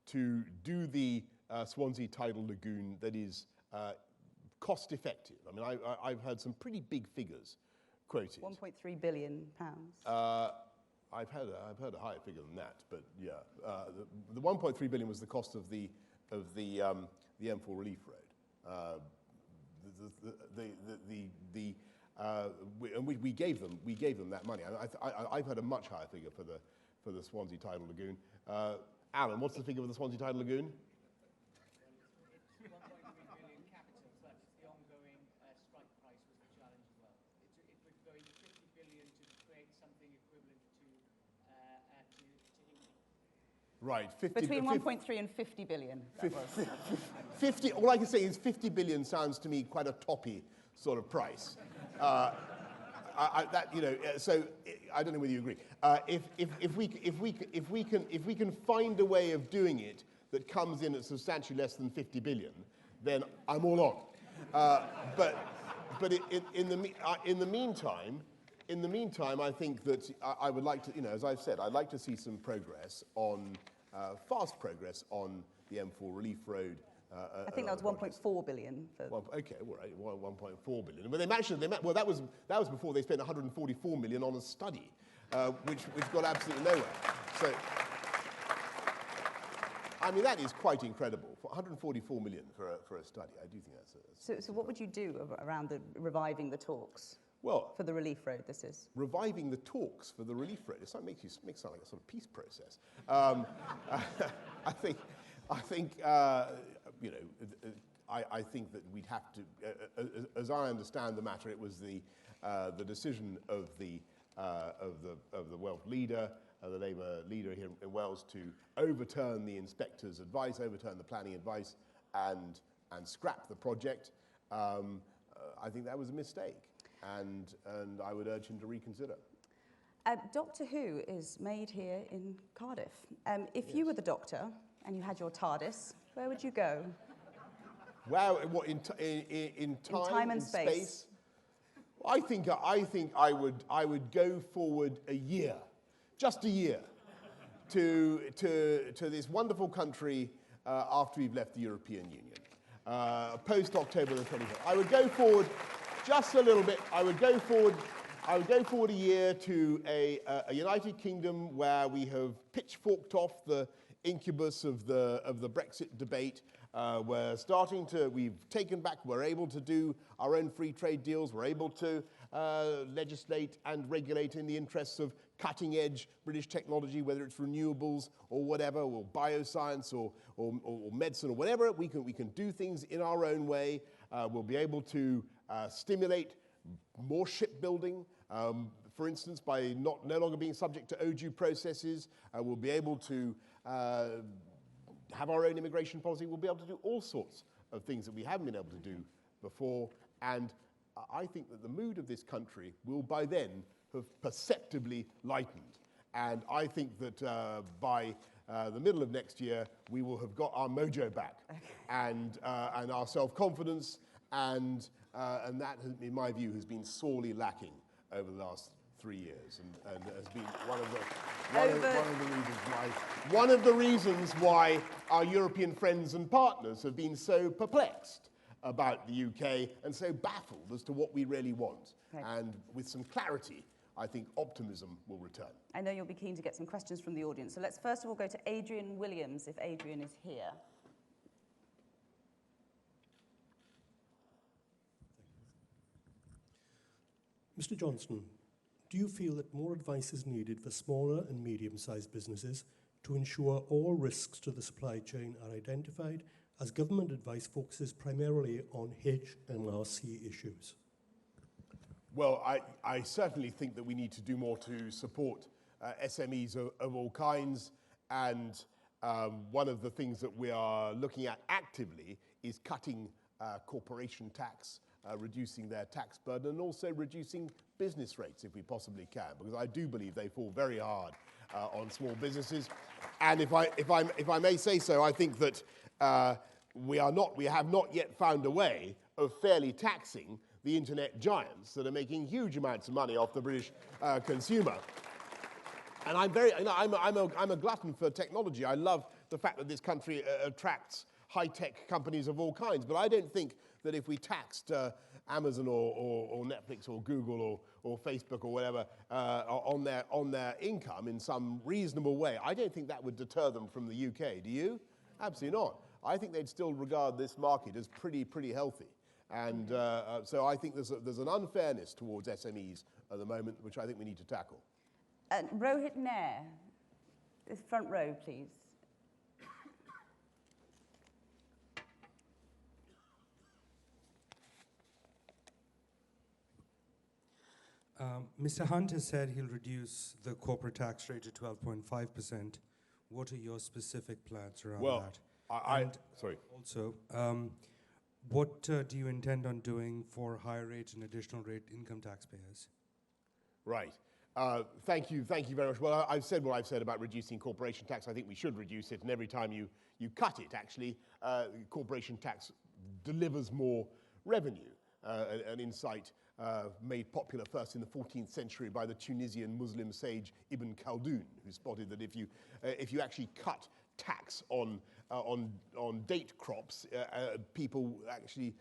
Speaker 8: to do the Swansea tidal lagoon that is cost effective, I mean, I've heard some pretty big figures quoted.
Speaker 4: £1.3 billion.
Speaker 8: I've heard a higher figure than that, but yeah, the 1.3 billion was the cost of the M4 relief road. We gave them that money. I've heard a much higher figure for the Swansea tidal lagoon. Alan, what's the figure for the Swansea tidal lagoon? Right, 50,
Speaker 4: between 1.3 and 50 billion.
Speaker 8: 50. All I can say is 50 billion sounds to me quite a toppy sort of price. So I don't know whether you agree. If we can find a way of doing it that comes in at substantially less than 50 billion, then I'm all on. But in the meantime, I think that I would like to, as I've said, I'd like to see some progress on, fast progress on the M4 relief road.
Speaker 4: I think that was 1.4 billion.
Speaker 8: Okay, all right, 1.4 billion. But well, that was before they spent 144 million on a study, which got absolutely nowhere. So, I mean, that is quite incredible. For 144 million for a study, I do think that's
Speaker 4: So what would you do around reviving the talks?
Speaker 8: Well,
Speaker 4: for the relief road, this is
Speaker 8: reviving the talks for the relief road. It makes it sound like a sort of peace process. I think that we'd have to, as I understand the matter, it was the decision of the Welsh leader, the Labour leader here in Wales, to overturn the inspector's advice, overturn the planning advice, and scrap the project. I think that was a mistake. And I would urge him to reconsider.
Speaker 4: Doctor Who is made here in Cardiff. If you were the Doctor and you had your TARDIS, where would you go?
Speaker 8: Wow, what in time
Speaker 4: and space?
Speaker 8: I think I would go forward a year, just a year, to this wonderful country after we've left the European Union, post October the 25th. I would go forward. Just a little bit. I would go forward a year to a United Kingdom where we have pitchforked off the incubus of the Brexit debate. We've taken back. We're able to do our own free trade deals. We're able to legislate and regulate in the interests of cutting-edge British technology, whether it's renewables or whatever, or bioscience or medicine or whatever. We can do things in our own way. We'll be able to stimulate more shipbuilding, for instance, by no longer being subject to OJU processes. We'll be able to have our own immigration policy. We'll be able to do all sorts of things that we haven't been able to do before. And I think that the mood of this country will by then have perceptibly lightened. And I think that by the middle of next year, we will have got our mojo back and our self-confidence, and that, in my view, has been sorely lacking over the last 3 years, and has been one of the reasons why our European friends and partners have been so perplexed about the UK and so baffled as to what we really want.
Speaker 4: Okay.
Speaker 8: And with some clarity, I think optimism will return.
Speaker 4: I know you'll be keen to get some questions from the audience, so let's first of all go to Adrian Williams, if Adrian is here.
Speaker 7: Mr. Johnson, do you feel that more advice is needed for smaller and medium-sized businesses to ensure all risks to the supply chain are identified, as government advice focuses primarily on HMRC issues?
Speaker 8: Well, I certainly think that we need to do more to support SMEs of all kinds, and one of the things that we are looking at actively is cutting corporation tax, reducing their tax burden, and also reducing business rates if we possibly can, because I do believe they fall very hard on small businesses. And if I may say so, I think that we have not yet found a way of fairly taxing the internet giants that are making huge amounts of money off the British consumer. And I'm a glutton for technology. I love the fact that this country attracts high-tech companies of all kinds, but I don't think that if we taxed Amazon or Netflix or Google or Facebook or whatever on their income in some reasonable way, I don't think that would deter them from the UK. Do you? Absolutely not. I think they'd still regard this market as pretty healthy. And so I think there's an unfairness towards SMEs at the moment, which I think we need to tackle.
Speaker 4: Rohit Nair, this front row, please.
Speaker 9: Mr. Hunt has said he'll reduce the corporate tax rate to 12.5%. What are your specific plans around that?
Speaker 8: Sorry.
Speaker 9: Also, what do you intend on doing for higher rate and additional rate income taxpayers?
Speaker 8: Right. Thank you very much. Well, I've said what I've said about reducing corporation tax. I think we should reduce it, and every time you cut it, actually, corporation tax delivers more revenue. An insight made popular first in the 14th century by the Tunisian Muslim sage Ibn Khaldun, who spotted that if you actually cut tax on date crops, people actually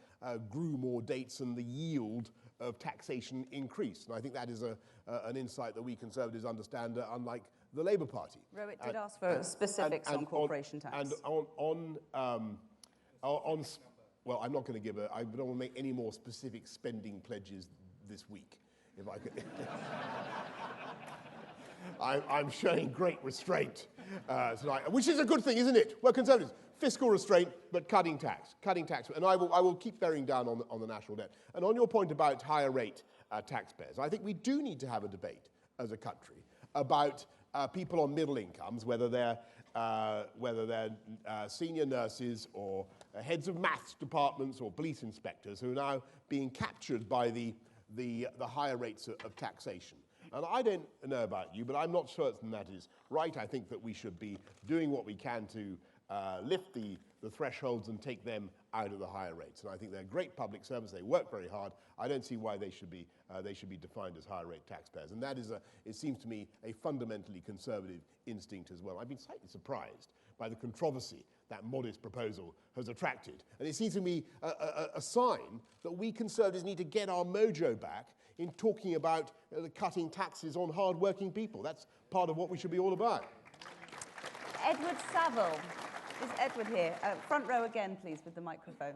Speaker 8: grew more dates and the yield of taxation increased. And I think that is an insight that we Conservatives understand, unlike the Labour Party.
Speaker 4: Rohit did ask for specifics on corporation tax.
Speaker 8: And well, I'm not going to I don't want to make any more specific spending pledges this week, if I could. I'm showing great restraint tonight, which is a good thing, isn't it? We're Conservatives. Fiscal restraint, but cutting tax. And I will keep bearing down on the national debt. And on your point about higher rate taxpayers, I think we do need to have a debate as a country about people on middle incomes, whether they're senior nurses or heads of maths departments or police inspectors who are now being captured by the higher rates of taxation. And I don't know about you, but I'm not certain that is right. I think that we should be doing what we can to lift the thresholds and take them out of the higher rates. And I think they're great public servants. They work very hard. I don't see why they should be defined as higher rate taxpayers. And that is, it seems to me, a fundamentally conservative instinct as well. I've been slightly surprised by the controversy that modest proposal has attracted. And it seems to me a sign that we Conservatives need to get our mojo back in talking about cutting taxes on hard-working people. That's part of what we should be all about.
Speaker 4: Edward Saville. Is Edward here? Front row again, please, with the microphone.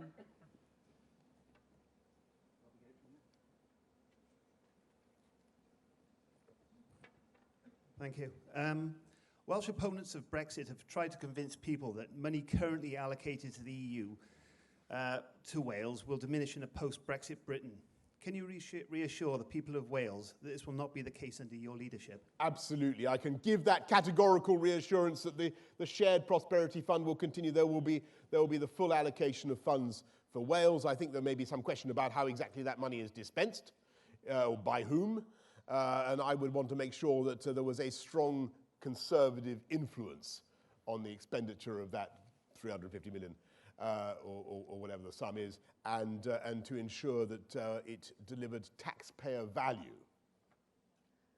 Speaker 11: Thank you. Welsh opponents of Brexit have tried to convince people that money currently allocated to the EU to Wales will diminish in a post-Brexit Britain. Can you reassure the people of Wales that this will not be the case under your leadership?
Speaker 8: Absolutely. I can give that categorical reassurance that the Shared Prosperity Fund will continue. There will be the full allocation of funds for Wales. I think there may be some question about how exactly that money is dispensed, or by whom. And I would want to make sure that there was a strong Conservative influence on the expenditure of that 350 million or whatever the sum is, and to ensure that it delivered taxpayer value,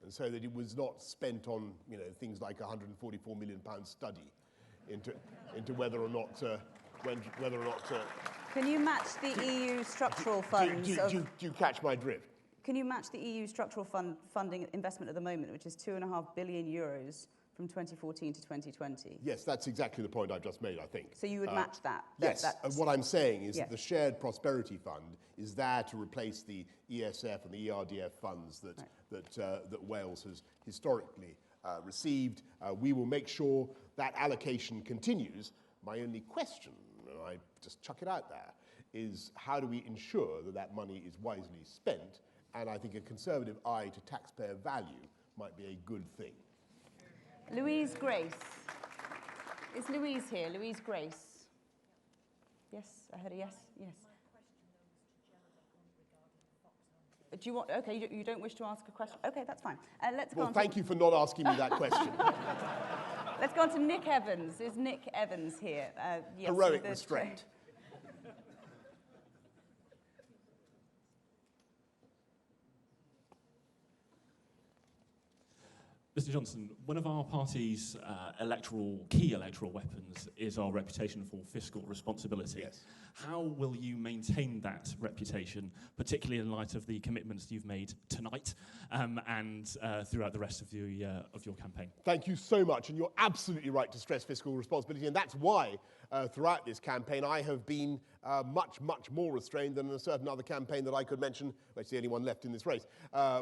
Speaker 8: and so that it was not spent on things like a £144 million study into whether or not
Speaker 4: Can you match the EU structural funds?
Speaker 8: Do you catch my drift?
Speaker 4: Can you match the EU structural funding investment at the moment, which is €2.5 billion from 2014 to 2020?
Speaker 8: Yes, that's exactly the point I've just made, I think.
Speaker 4: So you would match that?
Speaker 8: Yes, and what I'm saying is that the Shared Prosperity Fund is there to replace the ESF and the ERDF funds that Wales has historically received. We will make sure that allocation continues. My only question, and I just chuck it out there, is how do we ensure that that money is wisely spent? And I think a Conservative eye to taxpayer value might be a good thing.
Speaker 4: Louise Grace. Is Louise here? Louise Grace. Yes, I heard a yes. Yes. Do you want? Okay, you don't wish to ask a question. Okay, that's fine. Let's go
Speaker 8: Well,
Speaker 4: on
Speaker 8: thank you for not asking me that question.
Speaker 4: Let's go on to Nick Evans. Is Nick Evans here? Yes,
Speaker 8: Heroic restraint.
Speaker 5: Mr. Johnson, one of our party's key electoral weapons is our reputation for fiscal responsibility.
Speaker 8: Yes.
Speaker 5: How will you maintain that reputation, particularly in light of the commitments you've made tonight and throughout the rest of your campaign?
Speaker 8: Thank you so much, and you're absolutely right to stress fiscal responsibility, and that's why throughout this campaign I have been much, much more restrained than a certain other campaign that I could mention, well, it's the only one left in this race,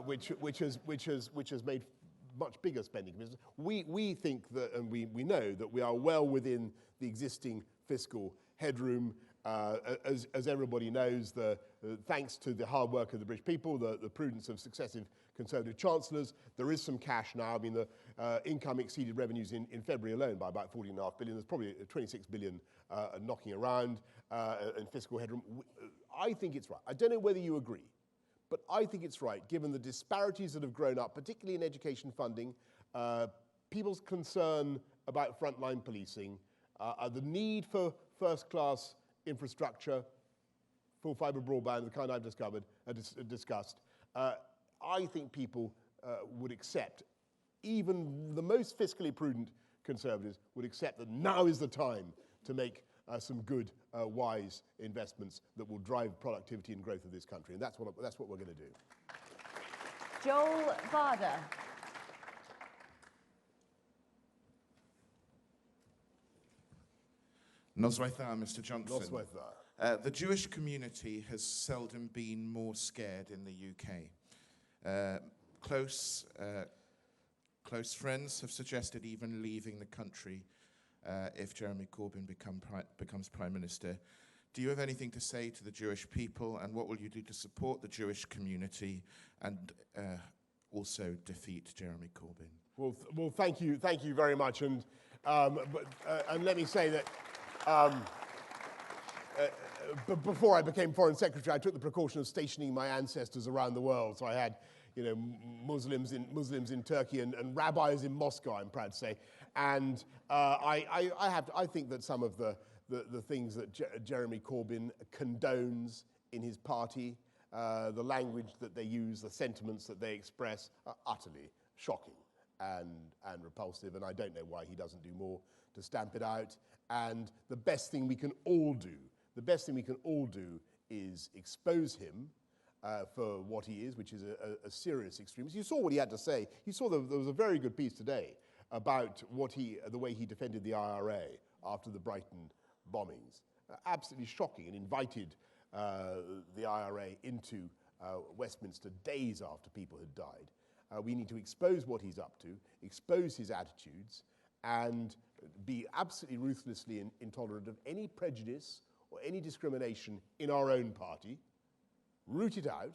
Speaker 8: which has made much bigger spending commitments. We think that, and we know that we are well within the existing fiscal headroom. As everybody knows, thanks to the hard work of the British people, the prudence of successive Conservative chancellors, there is some cash now. I mean, the income exceeded revenues in February alone by about 14.5 billion. There's probably 26 billion knocking around in fiscal headroom. I think it's right. I don't know whether you agree, but I think it's right, given the disparities that have grown up, particularly in education funding, people's concern about frontline policing, the need for first-class infrastructure, full fibre broadband, the kind I've discussed. I think people would accept, even the most fiscally prudent Conservatives would accept that now is the time to make some good, wise investments that will drive productivity and growth of this country, and that's what we're going to do.
Speaker 4: Joel Varder.
Speaker 12: Noswaith dda, Mr. Johnson.
Speaker 8: Noswaith dda.
Speaker 12: The Jewish community has seldom been more scared in the UK. Close friends have suggested even leaving the country if Jeremy Corbyn becomes Prime Minister. Do you have anything to say to the Jewish people, and what will you do to support the Jewish community and also defeat Jeremy Corbyn?
Speaker 8: Well, thank you very much, and let me say that before I became Foreign Secretary, I took the precaution of stationing my ancestors around the world. So I had, Muslims in Turkey and rabbis in Moscow, I'm proud to say. And I think that some of the things that Jeremy Corbyn condones in his party, the language that they use, the sentiments that they express, are utterly shocking and repulsive. And I don't know why he doesn't do more to stamp it out. And the best thing we can all do, is expose him for what he is, which is a serious extremist. You saw what he had to say. You saw there was a very good piece today about the way he defended the IRA after the Brighton bombings. Absolutely shocking, and invited the IRA into Westminster days after people had died. We need to expose what he's up to, expose his attitudes, and be absolutely ruthlessly intolerant of any prejudice or any discrimination in our own party, root it out,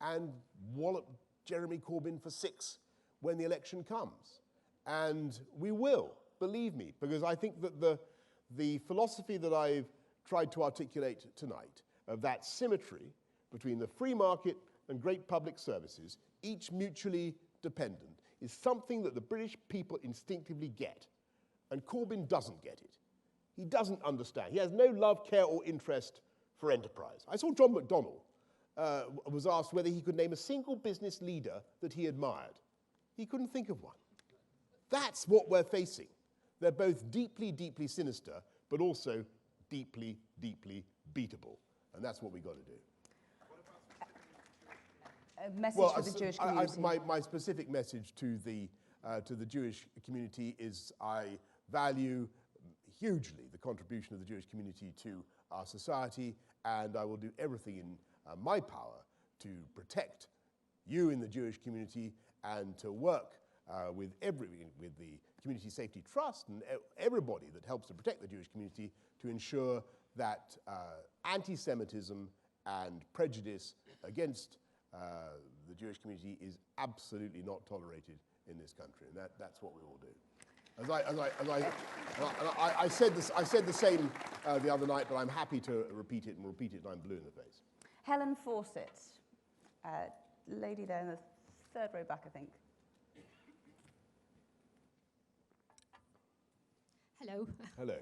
Speaker 8: and wallop Jeremy Corbyn for 6 when the election comes. And we will, believe me, because I think that the philosophy that I've tried to articulate tonight, of that symmetry between the free market and great public services, each mutually dependent, is something that the British people instinctively get. And Corbyn doesn't get it. He doesn't understand. He has no love, care, or interest for enterprise. I saw John McDonnell was asked whether he could name a single business leader that he admired. He couldn't think of one. That's what we're facing. They're both deeply, deeply sinister, but also deeply, deeply beatable. And that's what we've got to do.
Speaker 4: A message for the Jewish community.
Speaker 8: My specific message to the Jewish community is I value hugely the contribution of the Jewish community to our society, and I will do everything in my power to protect you in the Jewish community and to work with the Community Safety Trust and everybody that helps to protect the Jewish community to ensure that anti-Semitism and prejudice against the Jewish community is absolutely not tolerated in this country, and that's what we will do. I said the same the other night, but I'm happy to repeat it, and repeat it, and I'm blue in the face.
Speaker 4: Helen Fawcett, lady there in the third row back, I think.
Speaker 13: Hello.
Speaker 8: Hello.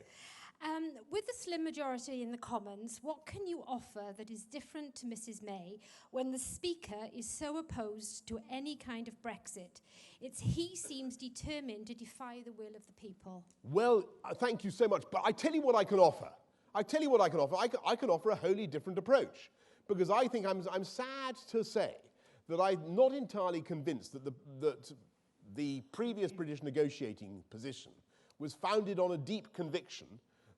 Speaker 13: With the slim majority in the Commons, what can you offer that is different to Mrs May when the Speaker is so opposed to any kind of Brexit? He seems determined to defy the will of the people.
Speaker 8: Well, thank you so much. But I tell you what I can offer. I can offer a wholly different approach. Because I think I'm sad to say that I'm not entirely convinced that the previous British negotiating position was founded on a deep conviction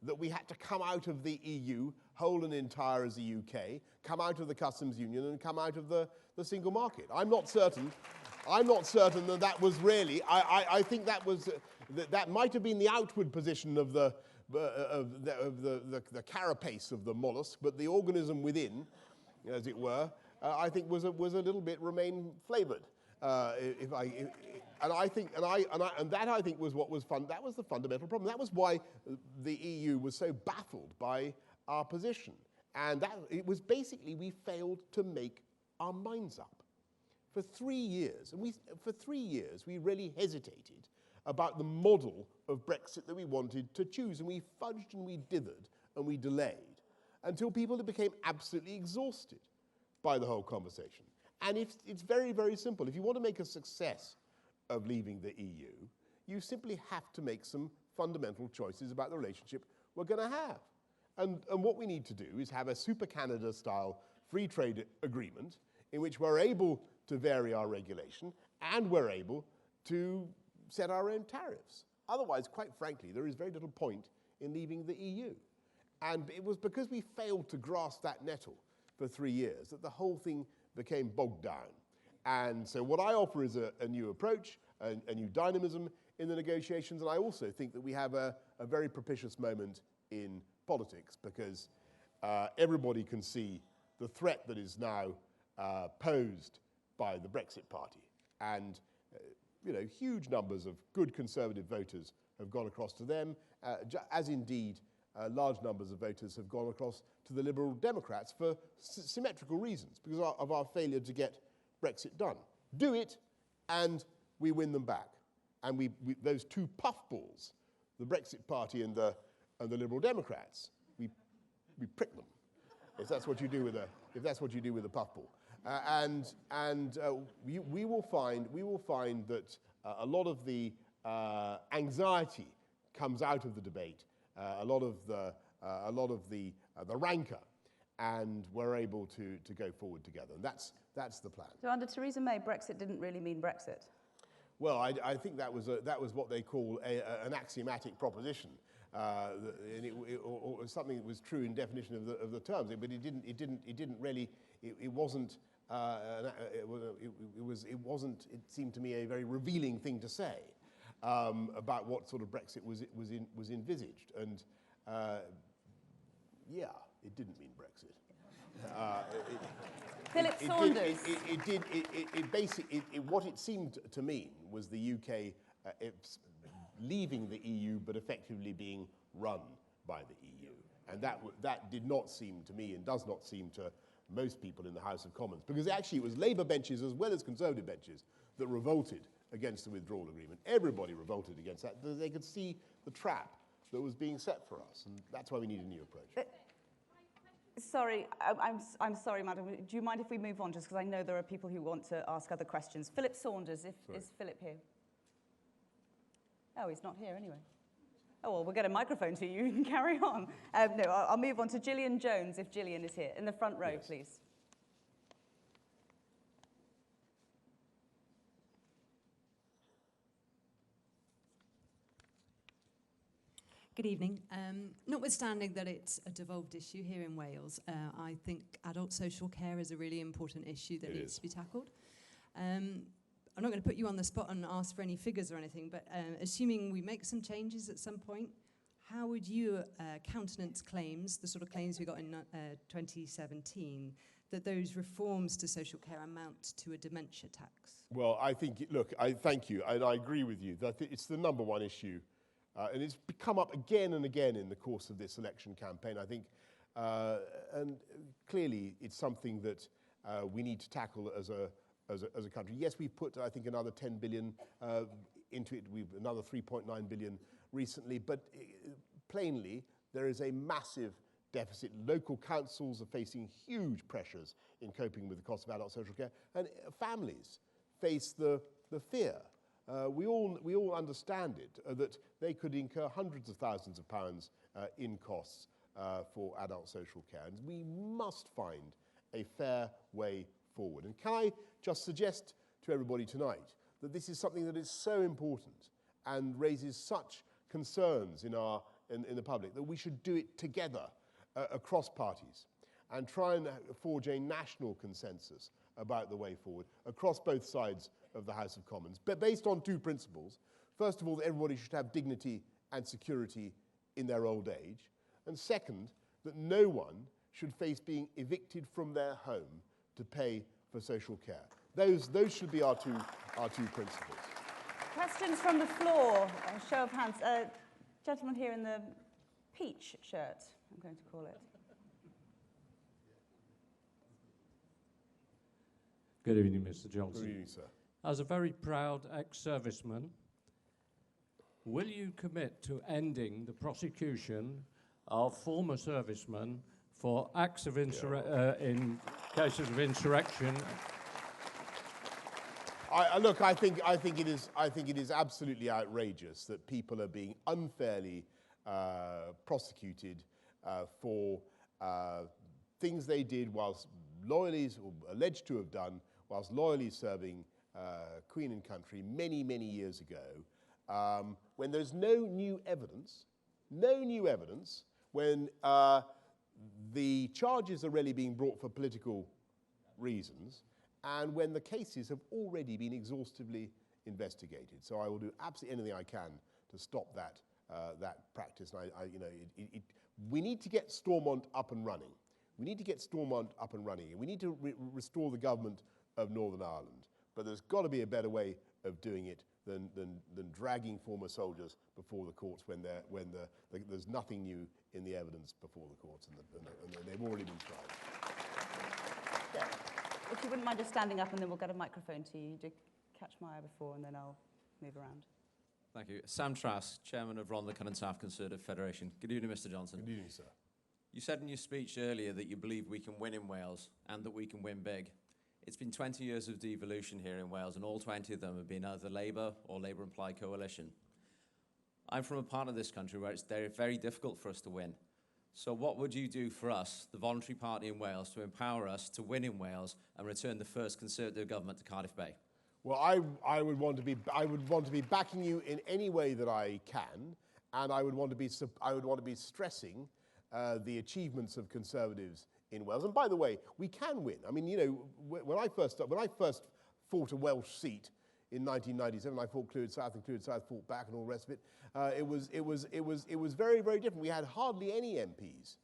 Speaker 8: that we had to come out of the EU whole and entire as the UK, come out of the customs union and come out of the single market. I'm not certain that was really, I think that was, that might have been the outward position of the carapace of the mollusk, but the organism within, as it were, I think was a little bit Remain flavoured. And I think was what was fun. That was the fundamental problem. That was why the EU was so baffled by our position, and that it was basically we failed to make our minds up for 3 years, and for 3 years we really hesitated about the model of Brexit that we wanted to choose, and we fudged and we dithered and we delayed until people became absolutely exhausted by the whole conversation. And it's very, very simple. If you want to make a success of leaving the EU, you simply have to make some fundamental choices about the relationship we're going to have. And what we need to do is have a super Canada-style free trade agreement in which we're able to vary our regulation and we're able to set our own tariffs. Otherwise, quite frankly, there is very little point in leaving the EU. And it was because we failed to grasp that nettle for 3 years that the whole thing became bogged down. And so what I offer is a new approach, a new dynamism in the negotiations, and I also think that we have a very propitious moment in politics because everybody can see the threat that is now posed by the Brexit Party. And huge numbers of good Conservative voters have gone across to them, as indeed large numbers of voters have gone across to the Liberal Democrats for symmetrical reasons, because of our failure to get Brexit done. Do it, and we win them back. And those two puffballs, the Brexit Party and the Liberal Democrats, we prick them. If that's what you do with a puffball. We will find that a lot of the anxiety comes out of the debate, a lot of the rancor, and we're able to go forward together. And that's the plan.
Speaker 4: So under Theresa May, Brexit didn't really mean Brexit.
Speaker 8: Well, I think that was what they call an axiomatic proposition, or something that was true in definition of the terms. But it didn't really. It wasn't. It seemed to me a very revealing thing to say about what sort of Brexit was envisaged, and it didn't mean Brexit.
Speaker 4: Philip Saunders.
Speaker 8: What it seemed to mean was the UK leaving the EU, but effectively being run by the EU, and that did not seem to me, and does not seem to most people in the House of Commons, because actually it was Labour benches as well as Conservative benches that revolted against the withdrawal agreement. Everybody revolted against that. They could see the trap that was being set for us, and that's why we need a new approach.
Speaker 4: Sorry, I'm sorry, madam. Do you mind if we move on, just because I know there are people who want to ask other questions? Philip Saunders, is Philip here? Oh, he's not here anyway. Oh, well, we'll get a microphone to you. You can carry on. No, I'll move on to Gillian Jones, if Gillian is here. In the front row, please.
Speaker 15: Good evening. Notwithstanding that it's a devolved issue here in Wales, I think adult social care is a really important issue that needs to be tackled. I'm not going to put you on the spot and ask for any figures or anything, but assuming we make some changes at some point, how would you countenance claims, the sort of claims we got in 2017, that those reforms to social care amount to a dementia tax?
Speaker 8: Well, I think, look, I thank you, and I agree with you that it's the number one issue, and it's come up again and again in the course of this election campaign. I think And clearly, it's something that we need to tackle as a country. Yes, we've put, I think, another 10 billion into it. We've another 3.9 billion recently. But plainly, there is a massive deficit. Local councils are facing huge pressures in coping with the cost of adult social care, and families face the fear. We all understand it, that they could incur hundreds of thousands of pounds in costs for adult social care. And we must find a fair way forward. And can I just suggest to everybody tonight that this is something that is so important and raises such concerns in the public that we should do it together across parties and try and forge a national consensus about the way forward across both sides of the House of Commons, but based on two principles. First of all, that everybody should have dignity and security in their old age. And second, that no one should face being evicted from their home to pay for social care. Those should be our two principles.
Speaker 4: Questions from the floor. A show of hands. Gentleman here in the peach shirt, I'm going to call it.
Speaker 16: Good evening, Mr. Johnson.
Speaker 8: Good evening, sir.
Speaker 16: As a very proud ex-serviceman, will you commit to ending the prosecution of former servicemen for acts of in cases of insurrection?
Speaker 8: Look, I think it is absolutely outrageous that people are being unfairly prosecuted for things they did whilst loyally, or alleged to have done, whilst loyally serving Queen and country many, many years ago, when there's no new evidence, when the charges are really being brought for political reasons, and when the cases have already been exhaustively investigated. So I will do absolutely anything I can to stop that practice. And we need to get Stormont up and running. We need to get Stormont up and running. We need to restore the government of Northern Ireland. But there's got to be a better way of doing it than dragging former soldiers before the courts when there's nothing new in the evidence before the courts and they've already been tried.
Speaker 4: Yeah. If you wouldn't mind just standing up, and then we'll get a microphone to you. You did catch my eye before, and then I'll move around.
Speaker 17: Thank you. Sam Trask, Chairman of Ron the Cunning South Conservative Federation. Good evening, Mr. Johnson.
Speaker 8: Good evening, sir.
Speaker 17: You said in your speech earlier that you believe we can win in Wales and that we can win big. It's been 20 years of devolution here in Wales, and all 20 of them have been either Labour or Labour and Plaid coalition. I'm from a part of this country where it's very difficult for us to win. So what would you do for us, the voluntary party in Wales, to empower us to win in Wales and return the first Conservative government to Cardiff Bay?
Speaker 8: Well, I would want to be backing you in any way that I can, and I would want to be stressing the achievements of Conservatives in Wales. And by the way, we can win. I mean, you know, when I first fought a Welsh seat in 1997, I fought Clwyd South, and Clwyd South fought back, and all the rest of it. It was very, very different. We had hardly any MPs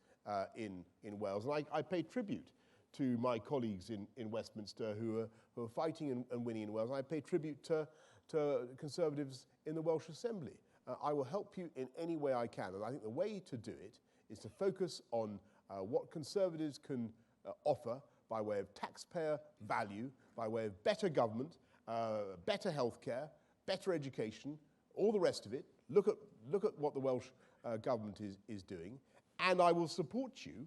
Speaker 8: in Wales, and I pay tribute to my colleagues in Westminster who are fighting and winning in Wales. And I pay tribute to Conservatives in the Welsh Assembly. I will help you in any way I can, and I think the way to do it is to focus on what Conservatives can offer by way of taxpayer value, by way of better government, better healthcare, better education, all the rest of it. Look at what the Welsh government is doing, and I will support you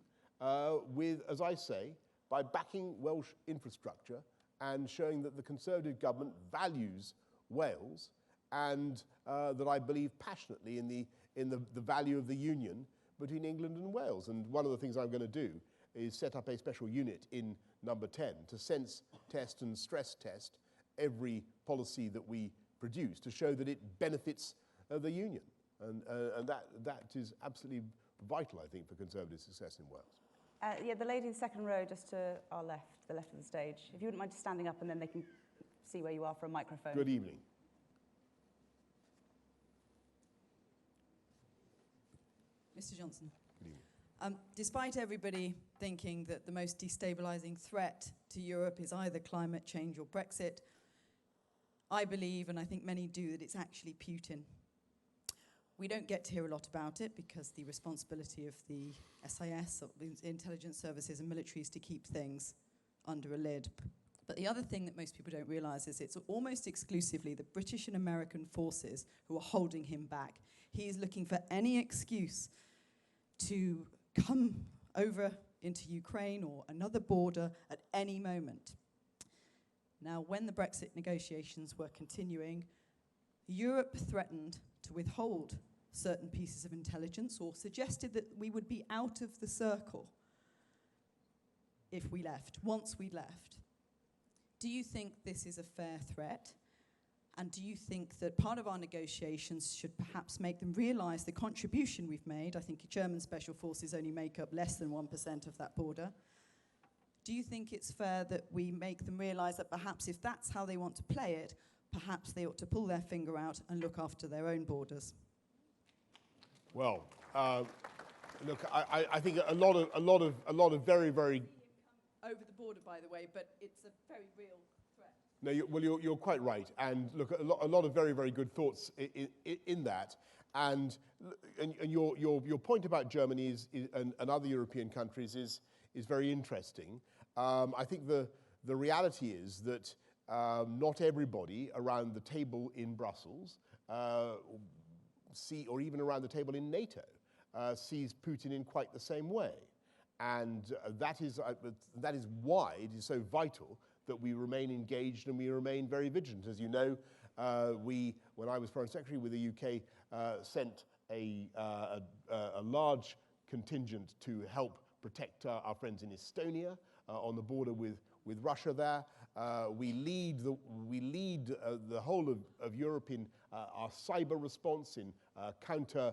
Speaker 8: with, as I say, by backing Welsh infrastructure and showing that the Conservative government values Wales and that I believe passionately in the value of the union between England and Wales. And one of the things I'm going to do is set up a special unit in number 10 to sense, test and stress test every policy that we produce to show that it benefits the union. And that is absolutely vital, I think, for Conservative success in Wales.
Speaker 4: Yeah, the lady in the second row just to our left, the left of the stage. If you wouldn't mind just standing up, and then they can see where you are for a microphone.
Speaker 8: Good evening.
Speaker 18: Mr. Johnson. Good evening. Despite everybody thinking that the most destabilizing threat to Europe is either climate change or Brexit, I believe, and I think many do, that it's actually Putin. We don't get to hear a lot about it because the responsibility of the SIS, or the intelligence services and military, is to keep things under a lid. But the other thing that most people don't realise is it's almost exclusively the British and American forces who are holding him back. He is looking for any excuse to come over into Ukraine or another border at any moment. Now, when the Brexit negotiations were continuing, Europe threatened to withhold certain pieces of intelligence or suggested that we would be out of the circle if we left, once we'd left. Do you think this is a fair threat? And do you think that part of our negotiations should perhaps make them realise the contribution we've made? I think German special forces only make up less than 1% of that border. Do you think it's fair that we make them realise that perhaps if that's how they want to play it, perhaps they ought to pull their finger out and look after their own borders?
Speaker 8: Well, look, I think a lot of very, very
Speaker 18: over the border, by the way, but it's a very real threat.
Speaker 8: No, you're quite right. And look, a lot of very, very good thoughts in that. And your point about Germany and other European countries is very interesting. I think the reality is that not everybody around the table in Brussels or even around the table in NATO sees Putin in quite the same way. And that is why it is so vital that we remain engaged and we remain very vigilant. As you know, when I was Foreign Secretary with the UK, sent a large contingent to help protect our friends in Estonia on the border with Russia there. We lead the whole of Europe in our cyber response, in counter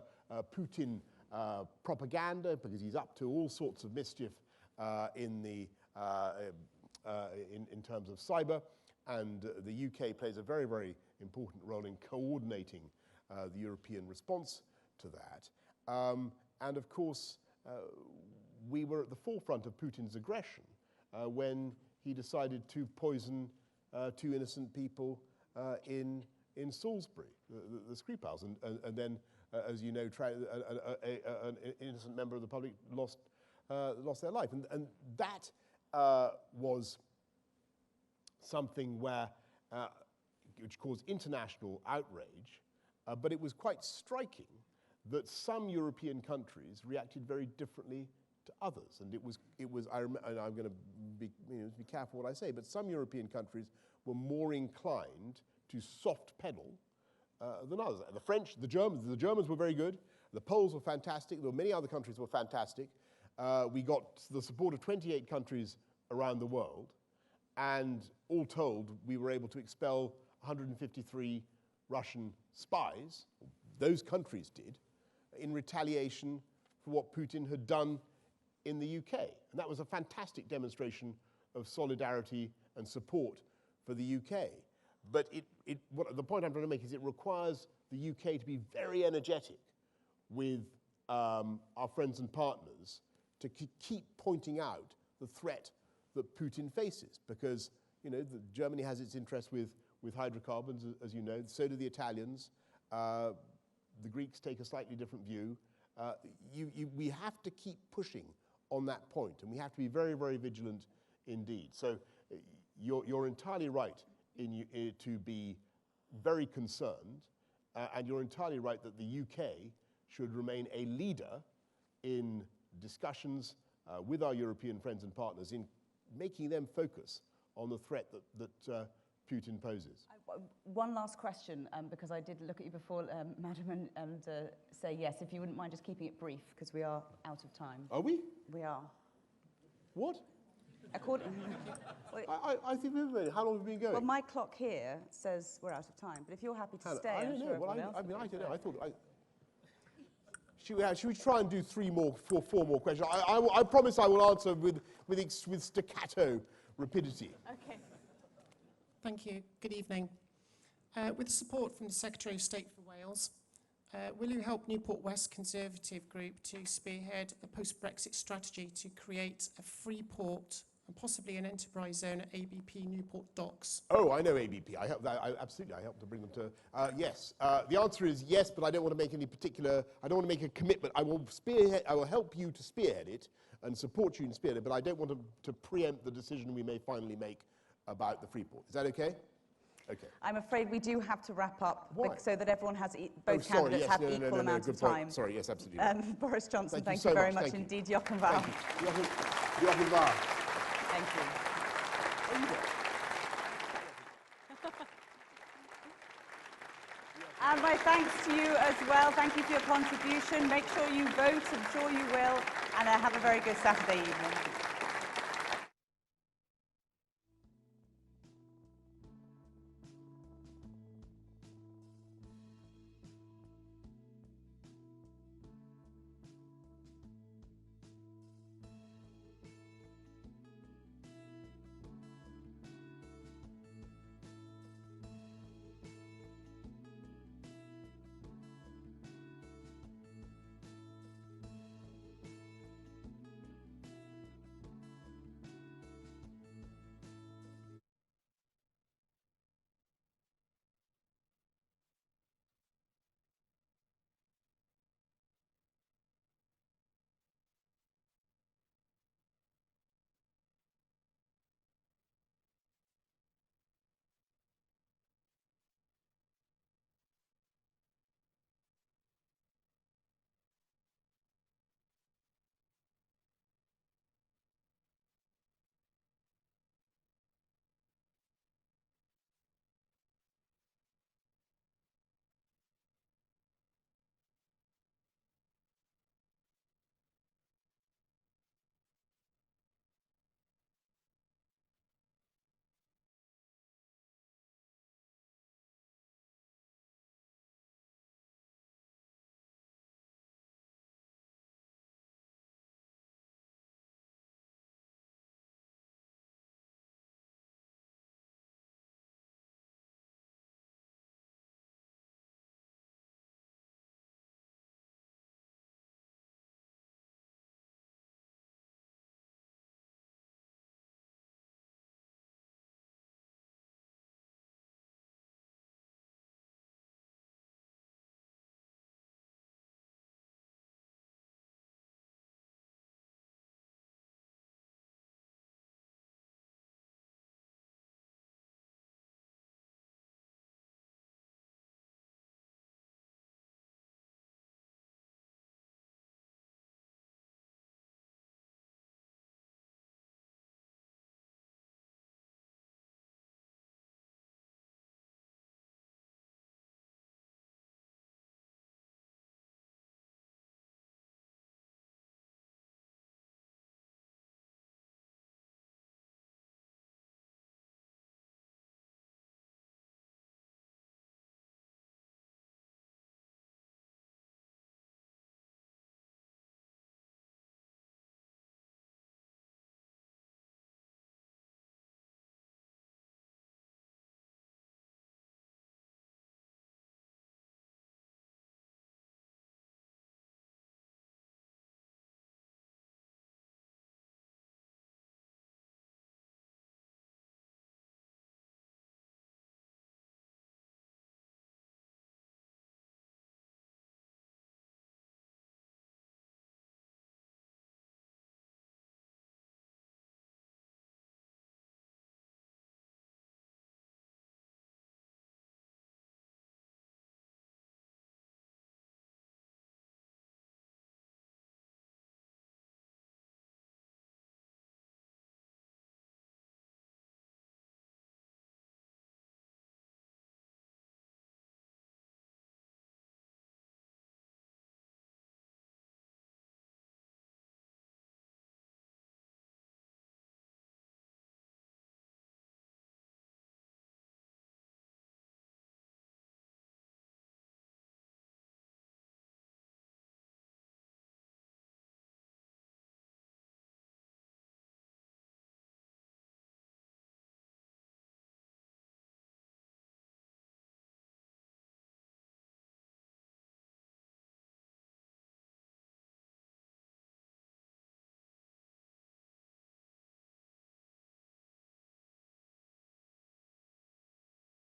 Speaker 8: Putin propaganda, because he's up to all sorts of mischief in terms of cyber, and the UK plays a very, very important role in coordinating the European response to that. And of course, we were at the forefront of Putin's aggression when he decided to poison 2 innocent people in Salisbury, the Skripals, and then, as you know, an innocent member of the public lost their life, and that was something which caused international outrage, but it was quite striking that some European countries reacted very differently to others, and and I'm going to be careful what I say, but some European countries were more inclined to soft pedal than others. The French, the Germans were very good. The Poles were fantastic. There were many other countries that were fantastic. We got the support of 28 countries around the world, and all told, we were able to expel 153 Russian spies. Those countries did, in retaliation for what Putin had done in the UK. And that was a fantastic demonstration of solidarity and support for the UK. But the point I'm trying to make is it requires the UK to be very energetic with our friends and partners to keep pointing out the threat that Putin faces, because Germany has its interest with hydrocarbons, as you know. So do the Italians. The Greeks take a slightly different view. We have to keep pushing on that point, and we have to be very, very vigilant indeed. So you're entirely right to be very concerned, and you're entirely right that the UK should remain a leader in discussions with our European friends and partners in making them focus on the threat that Putin poses.
Speaker 4: One last question, because I did look at you before, Madam, and say yes, if you wouldn't mind just keeping it brief, because we are out of time.
Speaker 8: Are we?
Speaker 4: We are.
Speaker 8: What?
Speaker 4: I
Speaker 8: think we've been. How long have we been going?
Speaker 4: Well, my clock here says we're out of time, but if you're happy to stay,
Speaker 8: I don't know.
Speaker 4: Sure,
Speaker 8: I don't know. I thought. Should we try and do four more questions? I promise I will answer with staccato rapidity.
Speaker 2: Okay. Thank you. Good evening. With support from the Secretary of State for Wales, will you help Newport West Conservative Group to spearhead a post-Brexit strategy to create a free port and possibly an enterprise zone at ABP Newport Docks?
Speaker 8: Oh, I know ABP. I helped. Absolutely, I helped to bring them to. Yes, the answer is yes, but I don't want to make any particular. I don't want to make a commitment. I will spearhead. I will help you to spearhead it and support you in spearhead it. But I don't want to preempt the decision we may finally make about the free port. Is that okay? Okay.
Speaker 4: I'm afraid we do have to wrap up
Speaker 8: Why?
Speaker 4: so that everyone has both candidates have equal amount of time.
Speaker 8: Sorry, yes, absolutely.
Speaker 4: Boris Johnson, thank
Speaker 8: you
Speaker 4: you
Speaker 8: so
Speaker 4: very
Speaker 8: much.
Speaker 4: much
Speaker 8: Thank
Speaker 4: indeed. Jochen Val.
Speaker 8: Jochen Val.
Speaker 4: Thank you. And my thanks to you as well. Thank you for your contribution. Make sure you vote. I'm sure you will. And have a very good Saturday evening.